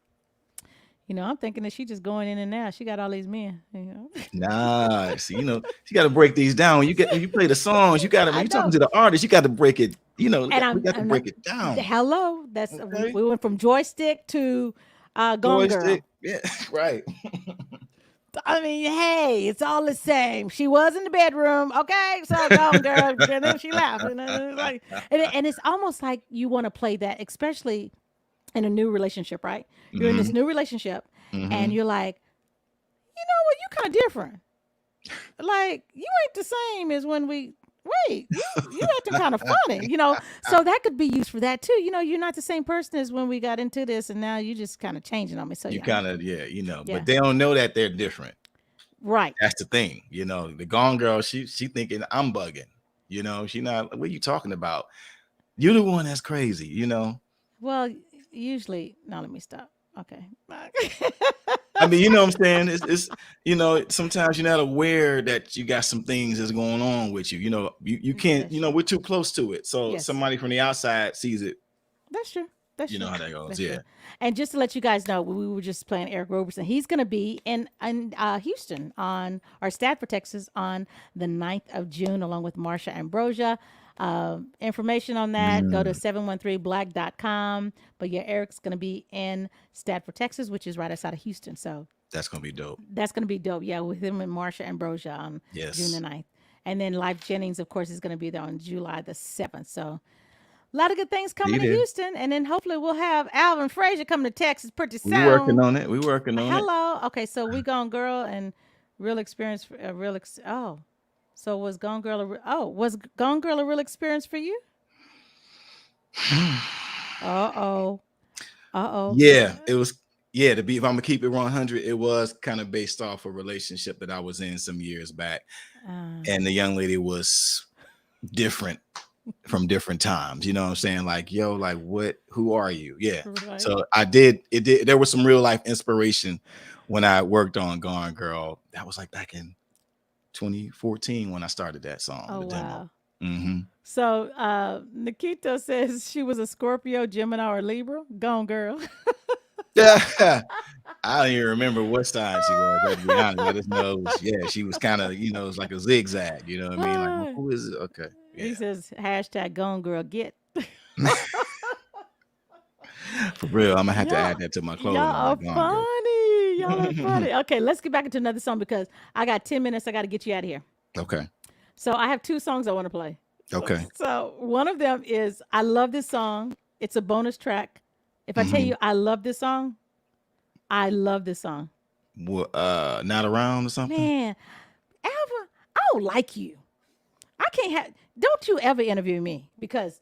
you know, I'm thinking that she just going in and out. She got all these men. You know? Nah, see, you know, you got to break these down. When you play the songs, you got to, when you're talking to the artist, you got to break it, you know, we got to break it down. Hello. That's we went from joystick to Gone Girl. Yeah, right. I mean, hey, it's all the same. She was in the bedroom, okay? So Gone Girl, and then she left. And, like, and it's almost like you want to play that, especially in a new relationship, right? You're in this new relationship, and you're like, you know what? You kind of different. Like you ain't the same as when we. Wait, you acting kind of funny, you know. So that could be used for that too. You know, you're not the same person as when we got into this, and now you just kind of changing on me. So you kind of, you know, but they don't know that they're different, right? That's the thing, you know. The Gone Girl, she thinking I'm bugging, you know. She not. What are you talking about? You're the one that's crazy, you know. Well, usually, now let me stop. Okay. I mean, you know what I'm saying? It's you know, sometimes you're not aware that you got some things that's going on with you. You know, you can't, you know, we're too close to it. So somebody from the outside sees it. That's true. That's you true. know how that goes. That's yeah. True. And just to let you guys know, we were just playing Eric Roberson. He's going to be in Houston or Stafford, Texas on the 9th of June, along with Marsha Ambrosia. Information on that, go to 713black.com. But yeah, Eric's going to be in Stafford, Texas, which is right outside of Houston. So that's going to be dope. That's going to be dope. Yeah, with him and Marsha Ambrosia on June the 9th. And then Life Jennings, of course, is going to be there on July the 7th. So a lot of good things coming to Houston. And then hopefully we'll have Alvin Frazier coming to Texas pretty soon. We're working on it. Hello. Okay, so we Gone Girl and Real Experience. So was Gone Girl was Gone Girl a real experience for you? Uh-oh. Yeah, it was. Yeah, if I'm gonna keep it 100, it was kind of based off a relationship that I was in some years back, and the young lady was different from different times. You know what I'm saying? Like, yo, like what? Who are you? Yeah. Right. So I did. It did. There was some real life inspiration when I worked on Gone Girl. That was like back in 2014 when I started that song. Oh, the demo. Wow. So Nikita says she was a Scorpio, Gemini, or Libra. Gone Girl. Yeah, I don't even remember what sign she was. To be honest, I just know she was kind of, you know, it's like a zigzag. You know what I mean? Like, well, who is it? Okay. Yeah. He says #Gone Girl get. For real, I'm gonna have to add that to my clothing. Y'all are funny. Y'all are funny. Okay, let's get back into another song because I got 10 minutes. I got to get you out of here. Okay. So I have 2 songs I want to play. Okay. So one of them is I love this song. It's a bonus track. If I tell you I love this song, I love this song. Well, Not Around or something? Man, Alvin, I don't like you. I can't have. Don't you ever interview me because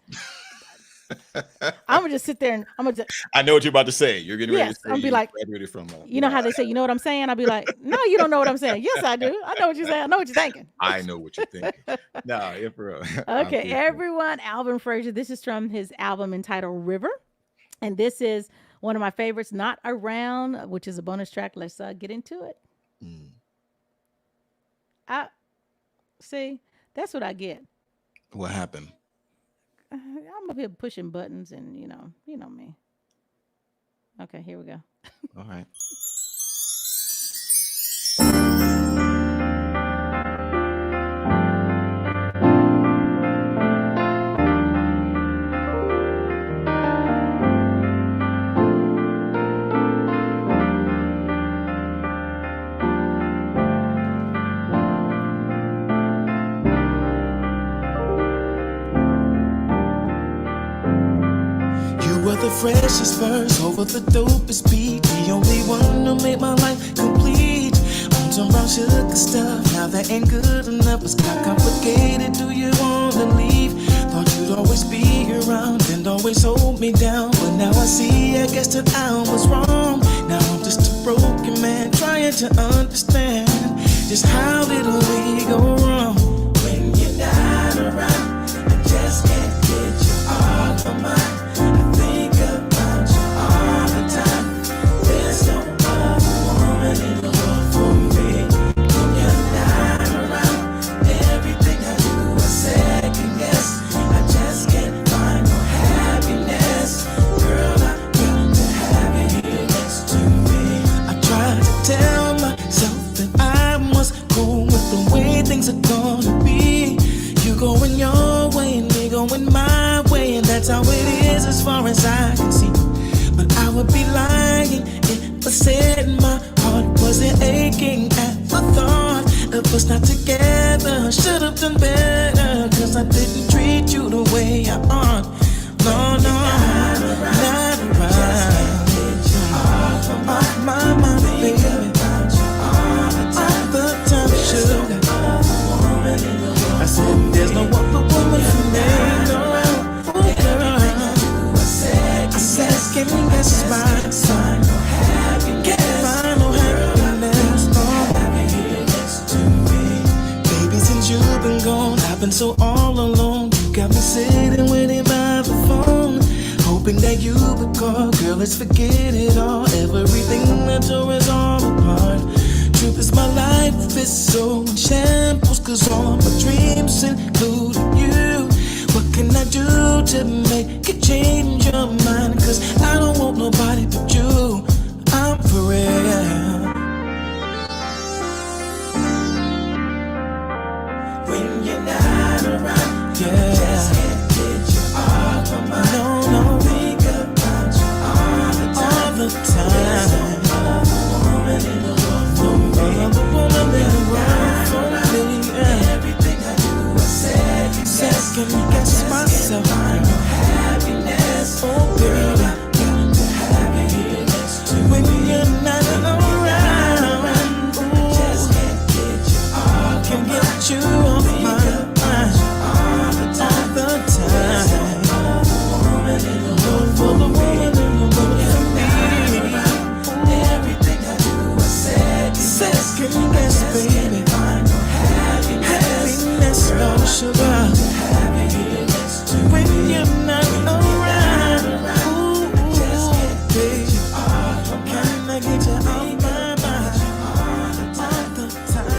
I'm gonna just sit there and I'm gonna. I know what you're about to say. You're getting ready to say. I'm be like, from, you know how they say, you know what I'm saying? I'll be like, no, you don't know what I'm saying. Yes, I do. I know what you're saying. I know what you're thinking. I know what you're thinking. No, you're for real. Okay, everyone. Alvin Frazier. This is from his album entitled River. And this is one of my favorites, Not Around, which is a bonus track. Let's get into it. See, that's what I get. What happened? I'm up here pushing buttons and, you know me. Okay, here we go. All right. The the freshest verse over the dopest beat. The only one to make my life complete. On some brown sugar stuff, now that ain't good enough. It's got complicated, do you wanna leave? Thought you'd always be around and always hold me down. But now I see, I guess that I was wrong. Now I'm just a broken man trying to understand just how did we go wrong. When you're not around, I just can't get you off my mind. I think about you all the time. There's no other woman in the world for me. When you're not around, everything I do I second guess. I just can't find no happiness. Girl, I got to have you here next to me. I tried to tell myself that I must go with the way things are gonna be. You going your way and me going my way, and that's how it is as far as I can see. But I would be lying if I said my heart wasn't aching at the thought of us not together. Should have done better, cause I didn't treat you the way I ought. No, no, not around. Off my mind, baby. All the time, sugar. I said, there's no other woman for me, no. Ooh, girl. I said, give me that smile. Can't find no happiness, no. Baby, since you've been gone, I've been so all alone. You got me sitting waiting by the phone, hoping that you would call. Girl, let's forget it all. Everything that tore us all apart. Truth is my life is so in shambles, cause all my dreams include you. What can I do to make you change your mind? Cause I don't want nobody but you. I'm for real. When you're not around, yeah, just can't get you off my mind. No, no, think about you all the time. There's no other woman in the world for me. Everything I do, I second guess myself. Find no happiness. Oh, girl, I got to have you here next to me. When you're not around, I just can't get you off. Can't get you off my mind all the time. There's no other woman in the world for me. Everything I do, I second guess, baby. Find no happiness, no sugar. When you're not around, ooh, baby, can I get you off my mind all the time?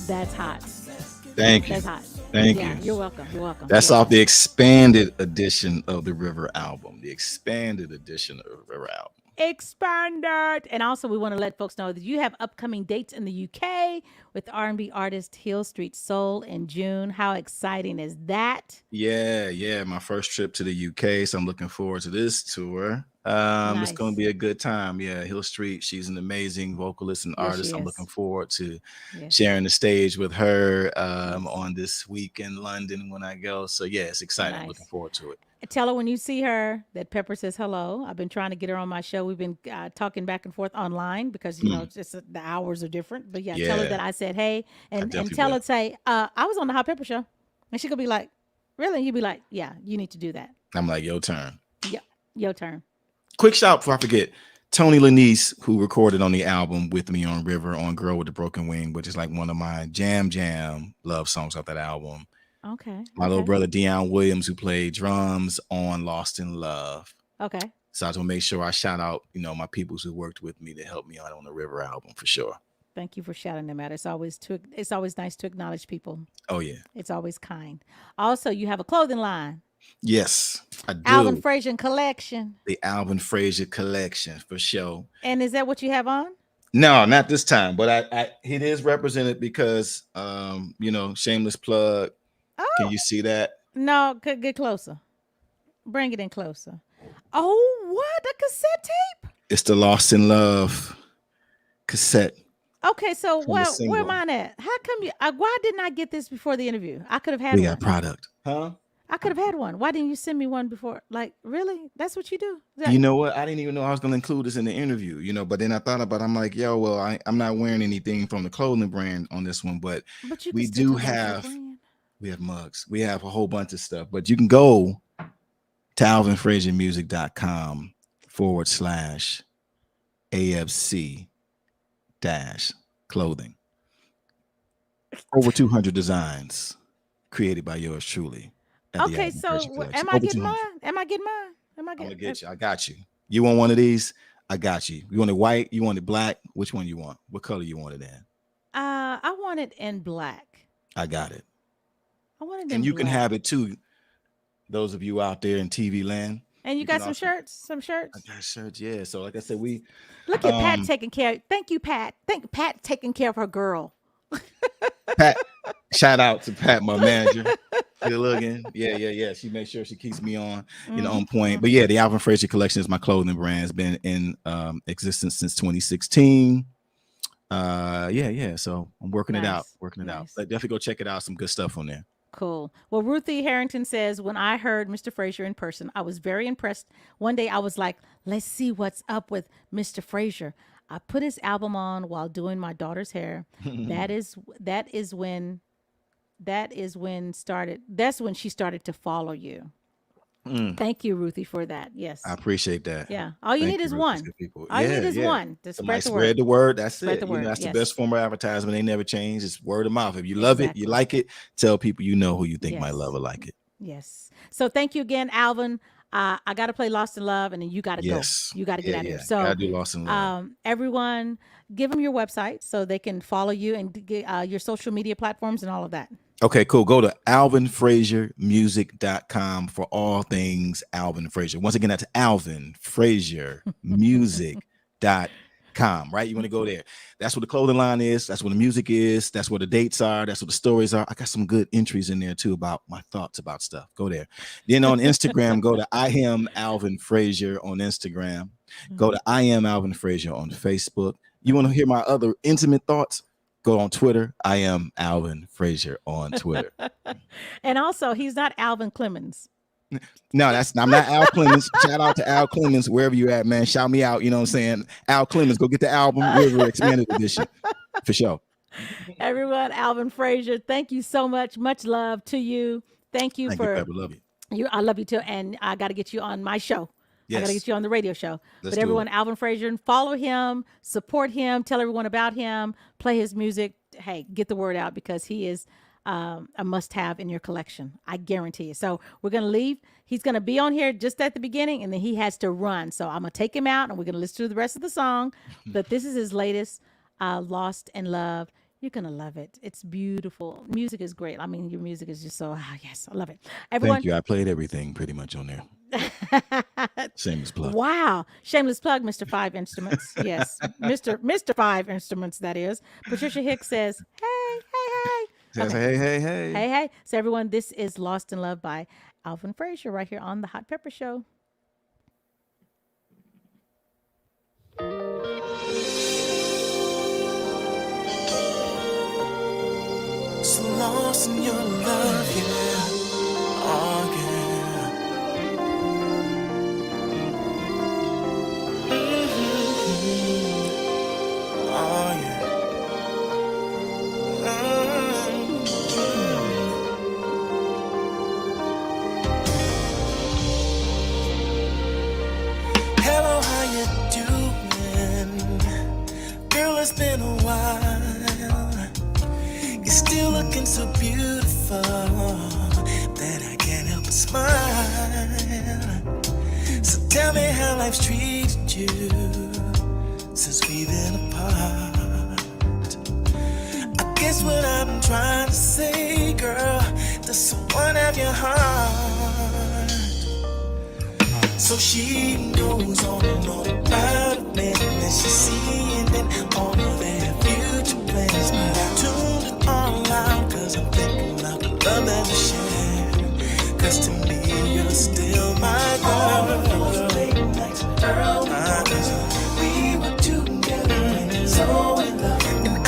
That is hot. That's hot. Thank you. That's hot. Thank Yeah, you. you're welcome. You're welcome. That's Yeah. off the expanded edition of the River album. The expanded edition of the River album. Expanded. And also, we want to let folks know that you have upcoming dates in the UK with R&B artist Hill Street Soul in June. How exciting is that? Yeah. My first trip to the UK, so I'm looking forward to this tour. It's going to be a good time. Yeah, Hill Street, she's an amazing vocalist and Yes, artist. she I'm is. looking forward to Yes. sharing the stage with her on this week in London when I go. So yeah, it's exciting. I'm looking Nice. forward to it. Tell her when you see her that Pepper says hello. I've been trying to get her on my show. We've been talking back and forth online because it's just the hours are different. But yeah, tell her Yeah. that I said hey, and definitely tell will. her say I was on the Hot Pepper Show, and she could be like, really? And you'd be like, yeah, you need to do that. I'm like, your turn. Yeah, your turn. Quick shout before I forget. Tony Lanise, who recorded on the album with me on River on Girl with the Broken Wing, which is like one of my jam love songs off that album. Okay. My little brother Deion Williams, who played drums on Lost in Love. Okay. So I just want to make sure I shout out, my peoples who worked with me to help me out on the River album for sure. Thank you for shouting them out. It's always nice to acknowledge people. Oh yeah. It's always kind. Also, you have a clothing line. Yes, I do. Alvin Frazier collection. The Alvin Frazier collection for sure. And is that what you have on? No, not this time, but it is represented because shameless plug. Oh. Can you see that? No, get closer. Bring it in closer. Oh, what? A cassette tape? It's the Lost in Love cassette Okay, so from the where single. mine at? How come you? Why didn't I get this before the interview? I could have had We got one. product. Huh? I could have had one. Why didn't you send me one before? Like, really? That's what you do? You know what? I didn't even know I was going to include this in the interview, but then I thought about it. I'm like, yo, well, I'm not wearing anything from the clothing brand on this one, but But you can we still do talk about your have, brand. we have mugs. We have a whole bunch of stuff, but you can go to alvinfraziermusic.com /AFC dash clothing. Over 200 designs created by yours truly. Okay, so am I getting mine? Am I getting mine? Am I I'm getting? gonna get you. I got you. You want one of these? I got you. You want it white? You want it black? Which one you want? What color you want it in? I want it in black. I got it. I want it in And you black. can have it too. Those of you out there in TV land. And you got some shirts? Some shirts? I got shirts, yeah. So like I said, we look at Pat taking care. Thank you, Pat. Thank Pat taking care of her girl. Pat, shout out to Pat, my manager. Good looking. Yeah. She makes sure she keeps me on, on point. But yeah, the Alvin Frazier collection is my clothing brand. It's been in existence since 2016. Yeah. So I'm working it out. But definitely go check it out. Some good stuff on there. Cool. Well, Ruthie Harrington says, when I heard Mr. Frazier in person, I was very impressed. One day I was like, let's see what's up with Mr. Frazier. I put his album on while doing my daughter's hair. That's when she started to follow you. Thank you, Ruthie, for that. Yes. I appreciate that. Yeah. All you need is one. All you need is one to spread the word. That's it. The word. That's the best form of advertisement. They never change. It's word of mouth. If you love it, you like it, tell people who you think might love or like it. Yes. So thank you again, Alvin. I got to play Lost in Love, and then you got to go. You got to get out of here. So gotta do Lost in Love. Everyone, give them your website so they can follow you and get your social media platforms and all of that. Okay, cool. Go to alvinfraziermusic.com for all things Alvin Frazier. Once again, that's alvinfraziermusic.com, right? You want to go there. That's what the clothing line is. That's what the music is. That's where the dates are. That's what the stories are. I got some good entries in there too about my thoughts about stuff. Go there. Then on Instagram, go to I am Alvin Frazier on Instagram. Go to I am Alvin Frazier on Facebook. You want to hear my other intimate thoughts? Go on Twitter. I am Alvin Frazier on Twitter. And also, he's not Alvin Clemens. No, I'm not Al Clemens. Shout out to Al Clemens, wherever you at, man. Shout me out. You know what I'm saying? Al Clemens, go get the album, River Expanded Edition. For sure. Everyone, Alvin Frazier, thank you so much. Much love to you. Thank you for. Love you. I love you too. And I got to get you on my show. Yes. I got to get you on the radio show. Let's but everyone, Alvin Frazier, follow him, support him, tell everyone about him, play his music. Hey, get the word out because he is a must-have in your collection. I guarantee you. So we're going to leave. He's going to be on here just at the beginning, and then he has to run. So I'm going to take him out, and we're going to listen to the rest of the song. But this is his latest, Lost in Love. You're going to love it. It's beautiful. Music is great. I mean, your music is just so, yes, I love it. Everyone, Thank you. I played everything pretty much on there. Shameless plug. Wow. Shameless plug, Mr. Five Instruments. Yes. Mr. Five Instruments, that is. Patricia Hicks says, hey. Says, Okay. hey. So everyone, this is Lost in Love by Alvin Frazier right here on the Hot Pepper Show. So lost in your love, yeah. Oh, yeah. Oh, yeah. Hello, how you doing? Girl, it's been a while. You're still looking so beautiful that I can't help but smile. So tell me how life's treated you since we've been apart. I guess what I'm trying to say, girl, does someone have your heart? So she knows all about me, that she's seeing it, all of their future plans. But I tuned it all out, cause I'm thinking about the love that we share. Cause to me, you're still my girl. All of those late nights, early mornings, we were together and so in love. And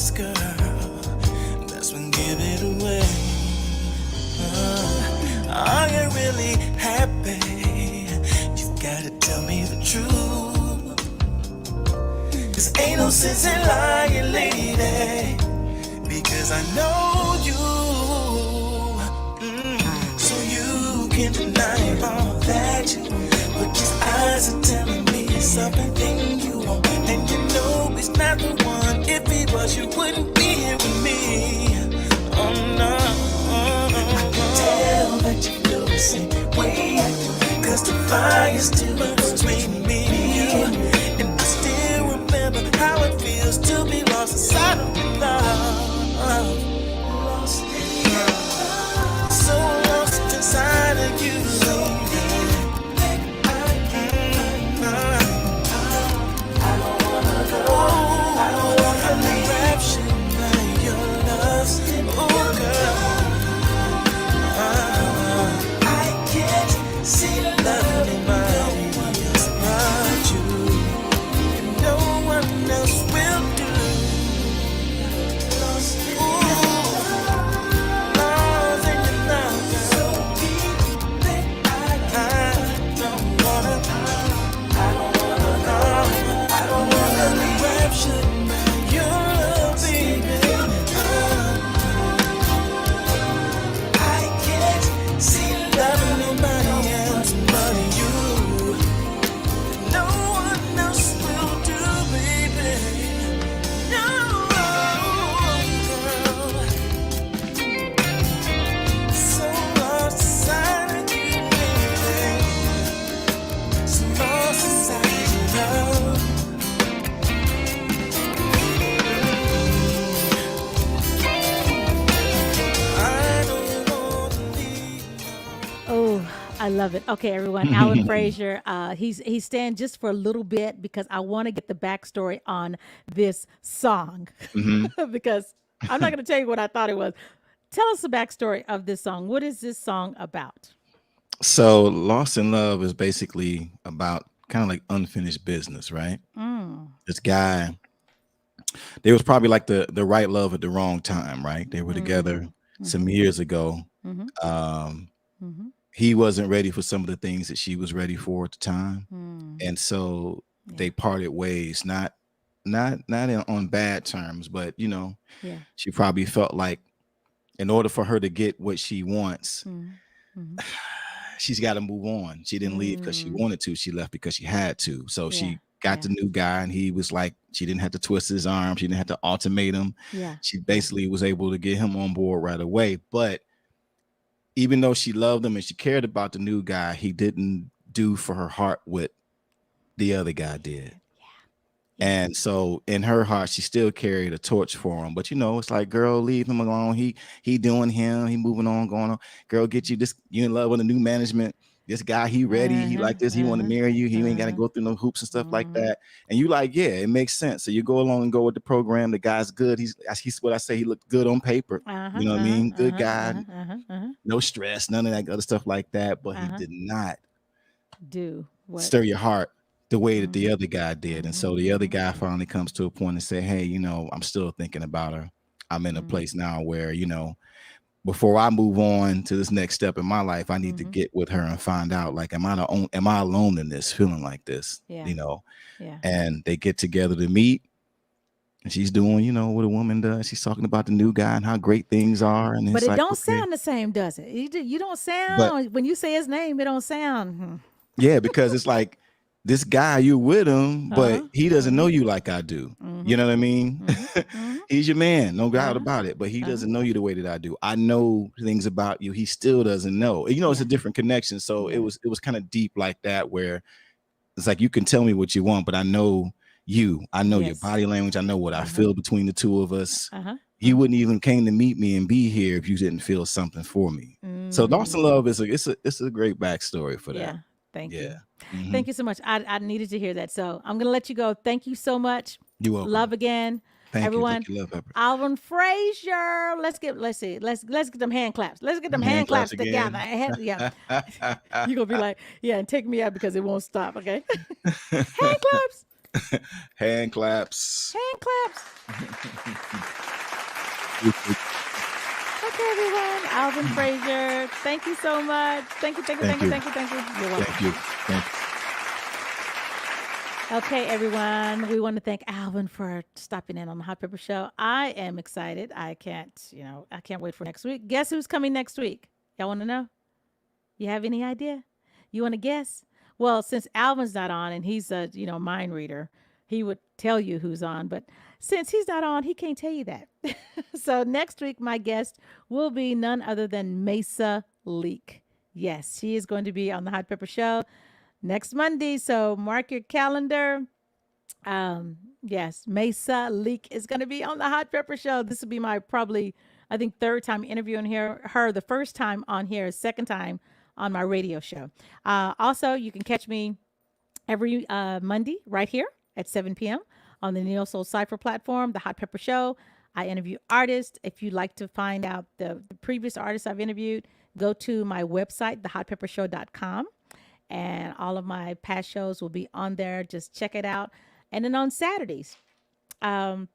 nice girl, that's when give it away. Are you really happy? You've gotta tell me the truth. 'Cause ain't no sense in lying, lady, because I know you. So you can deny all that you, but your eyes are telling me something you want, and you know it's not the one. If he was, you wouldn't be here with me. Oh no, I can tell that you feel the same way I do, 'cause the fire's still between me and you, and I still remember how it feels to be lost inside of love. Lost in love, so lost inside of you. I love it. Okay, everyone. Alvin Frazier, he's staying just for a little bit because I want to get the backstory on this song because I'm not going to tell you what I thought it was. Tell us the backstory of this song. What is this song about? So, Lost in Love is basically about kind of like unfinished business, right? This guy, they was probably like the right love at the wrong time, right? They were together some years ago. He wasn't ready for some of the things that she was ready for at the time, and so they parted ways. Not on bad terms, but you know, she probably felt like in order for her to get what she wants, she's got to move on. She didn't leave because she wanted to. She left because she had to. So she got the new guy, and he was like, she didn't have to twist his arm. She didn't have to ultimatum. She basically was able to get him on board right away. But even though she loved him and she cared about the new guy, he didn't do for her heart what the other guy did. And so in her heart, she still carried a torch for him. But you know, it's like, girl, leave him alone. He doing him. He moving on, going on. Girl, get you this. You in love with the new management. This guy, he ready. He like this. He want to marry you. He ain't got to go through no hoops and stuff like that. And you like, yeah, it makes sense. So you go along and go with the program. The guy's good. He's what I say. He looked good on paper. You know what I mean? Good guy. No stress. None of that other stuff like that. But he did not do what? Stir your heart the way that the other guy did. And so the other guy finally comes to a point and say, hey, you know, I'm still thinking about her. I'm in a place now where, you know, before I move on to this next step in my life, I need to get with her and find out, like, am I alone in this, feeling like this, you know? And they get together to meet, and she's doing, you know, what a woman does. She's talking about the new guy and how great things are. And but it's it like, don't okay. sound the same, does it? You don't sound, when you say his name, it don't sound. Yeah, because it's like, this guy, you're with him, but he doesn't know you like I do. You know what I mean? He's your man, no doubt about it, but he doesn't know you the way that I do. I know things about you. He still doesn't know. You know, it's a different connection. So it was kind of deep like that, where it's like, you can tell me what you want, but I know you. I know your body language. I know what I feel between the two of us. You wouldn't even came to meet me and be here if you didn't feel something for me. So Lost in Love is a great backstory for that. Yeah. Thank you. Thank you so much. I needed to hear that. So I'm going to let you go. Thank you so much. You're welcome. Love again. Thank everyone. You. Love, Pepper. Alvin Frazier. Let's get them hand claps. Let's get them hand claps together. Yeah. You're going to be like, yeah, and take me out because it won't stop. Okay. Hand claps. Hand claps. Hand claps. Okay, everyone. Alvin Frazier, thank you so much. Thank you. Thank you. You're welcome. Thank you. Thank you. Okay, everyone. We want to thank Alvin for stopping in on the Hot Pepper Show. I am excited. I can't wait for next week. Guess who's coming next week? Y'all want to know? You have any idea? You want to guess? Well, since Alvin's not on and he's a, mind reader, he would tell you who's on, but since he's not on, he can't tell you that. So next week, my guest will be none other than Mesa Leak. Yes, she is going to be on the Hot Pepper Show next Monday. So mark your calendar. Yes, Mesa Leak is going to be on the Hot Pepper Show. This will be my probably, I think, third time interviewing her. The first time on here, second time on my radio show. Also, you can catch me every Monday right here at 7 p.m. on the Neo Soul Cypher platform, the Hot Pepper Show. I interview artists. If you'd like to find out the previous artists I've interviewed, go to my website, thehotpeppershow.com. And all of my past shows will be on there. Just check it out. And then on Saturdays, oh,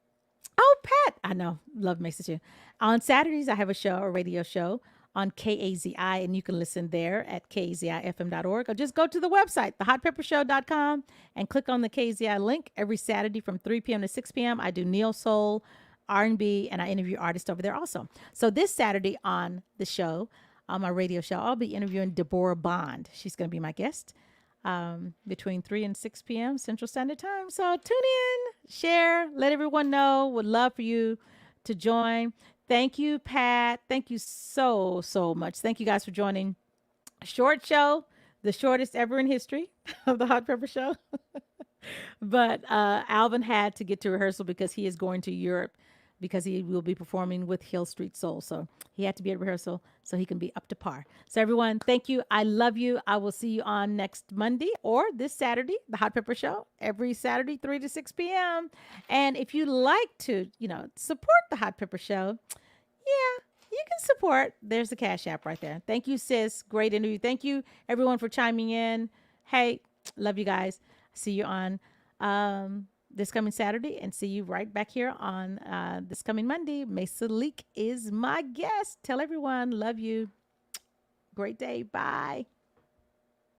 Pat, I know, love Mesa too. On Saturdays, I have a radio show on KAZI, and you can listen there at kazifm.org, or just go to the website, thehotpeppershow.com, and click on the KAZI link. Every Saturday from 3 p.m. to 6 p.m., I do neo soul, R&B, and I interview artists over there also. So this Saturday on the show, on my radio show, I'll be interviewing Deborah Bond. She's going to be my guest between 3 and 6 p.m. Central Standard Time. So tune in, share, let everyone know. Would love for you to join. Thank you, Pat. Thank you so, so much. Thank you guys for joining. Short show, the shortest ever in history of the Hot Pepper Show. But Alvin had to get to rehearsal because he is going to Europe, because he will be performing with Hill Street Soul. So he had to be at rehearsal so he can be up to par. So everyone, thank you. I love you. I will see you on next Monday or this Saturday, the Hot Pepper Show, every Saturday, 3 to 6 p.m. And if you like to, support the Hot Pepper Show, yeah, you can support. There's the Cash App right there. Thank you, sis. Great interview. Thank you, everyone, for chiming in. Hey, love you guys. See you on this coming Saturday, and see you right back here on this coming Monday. Mesa Leak is my guest. Tell everyone, love you. Great day. Bye.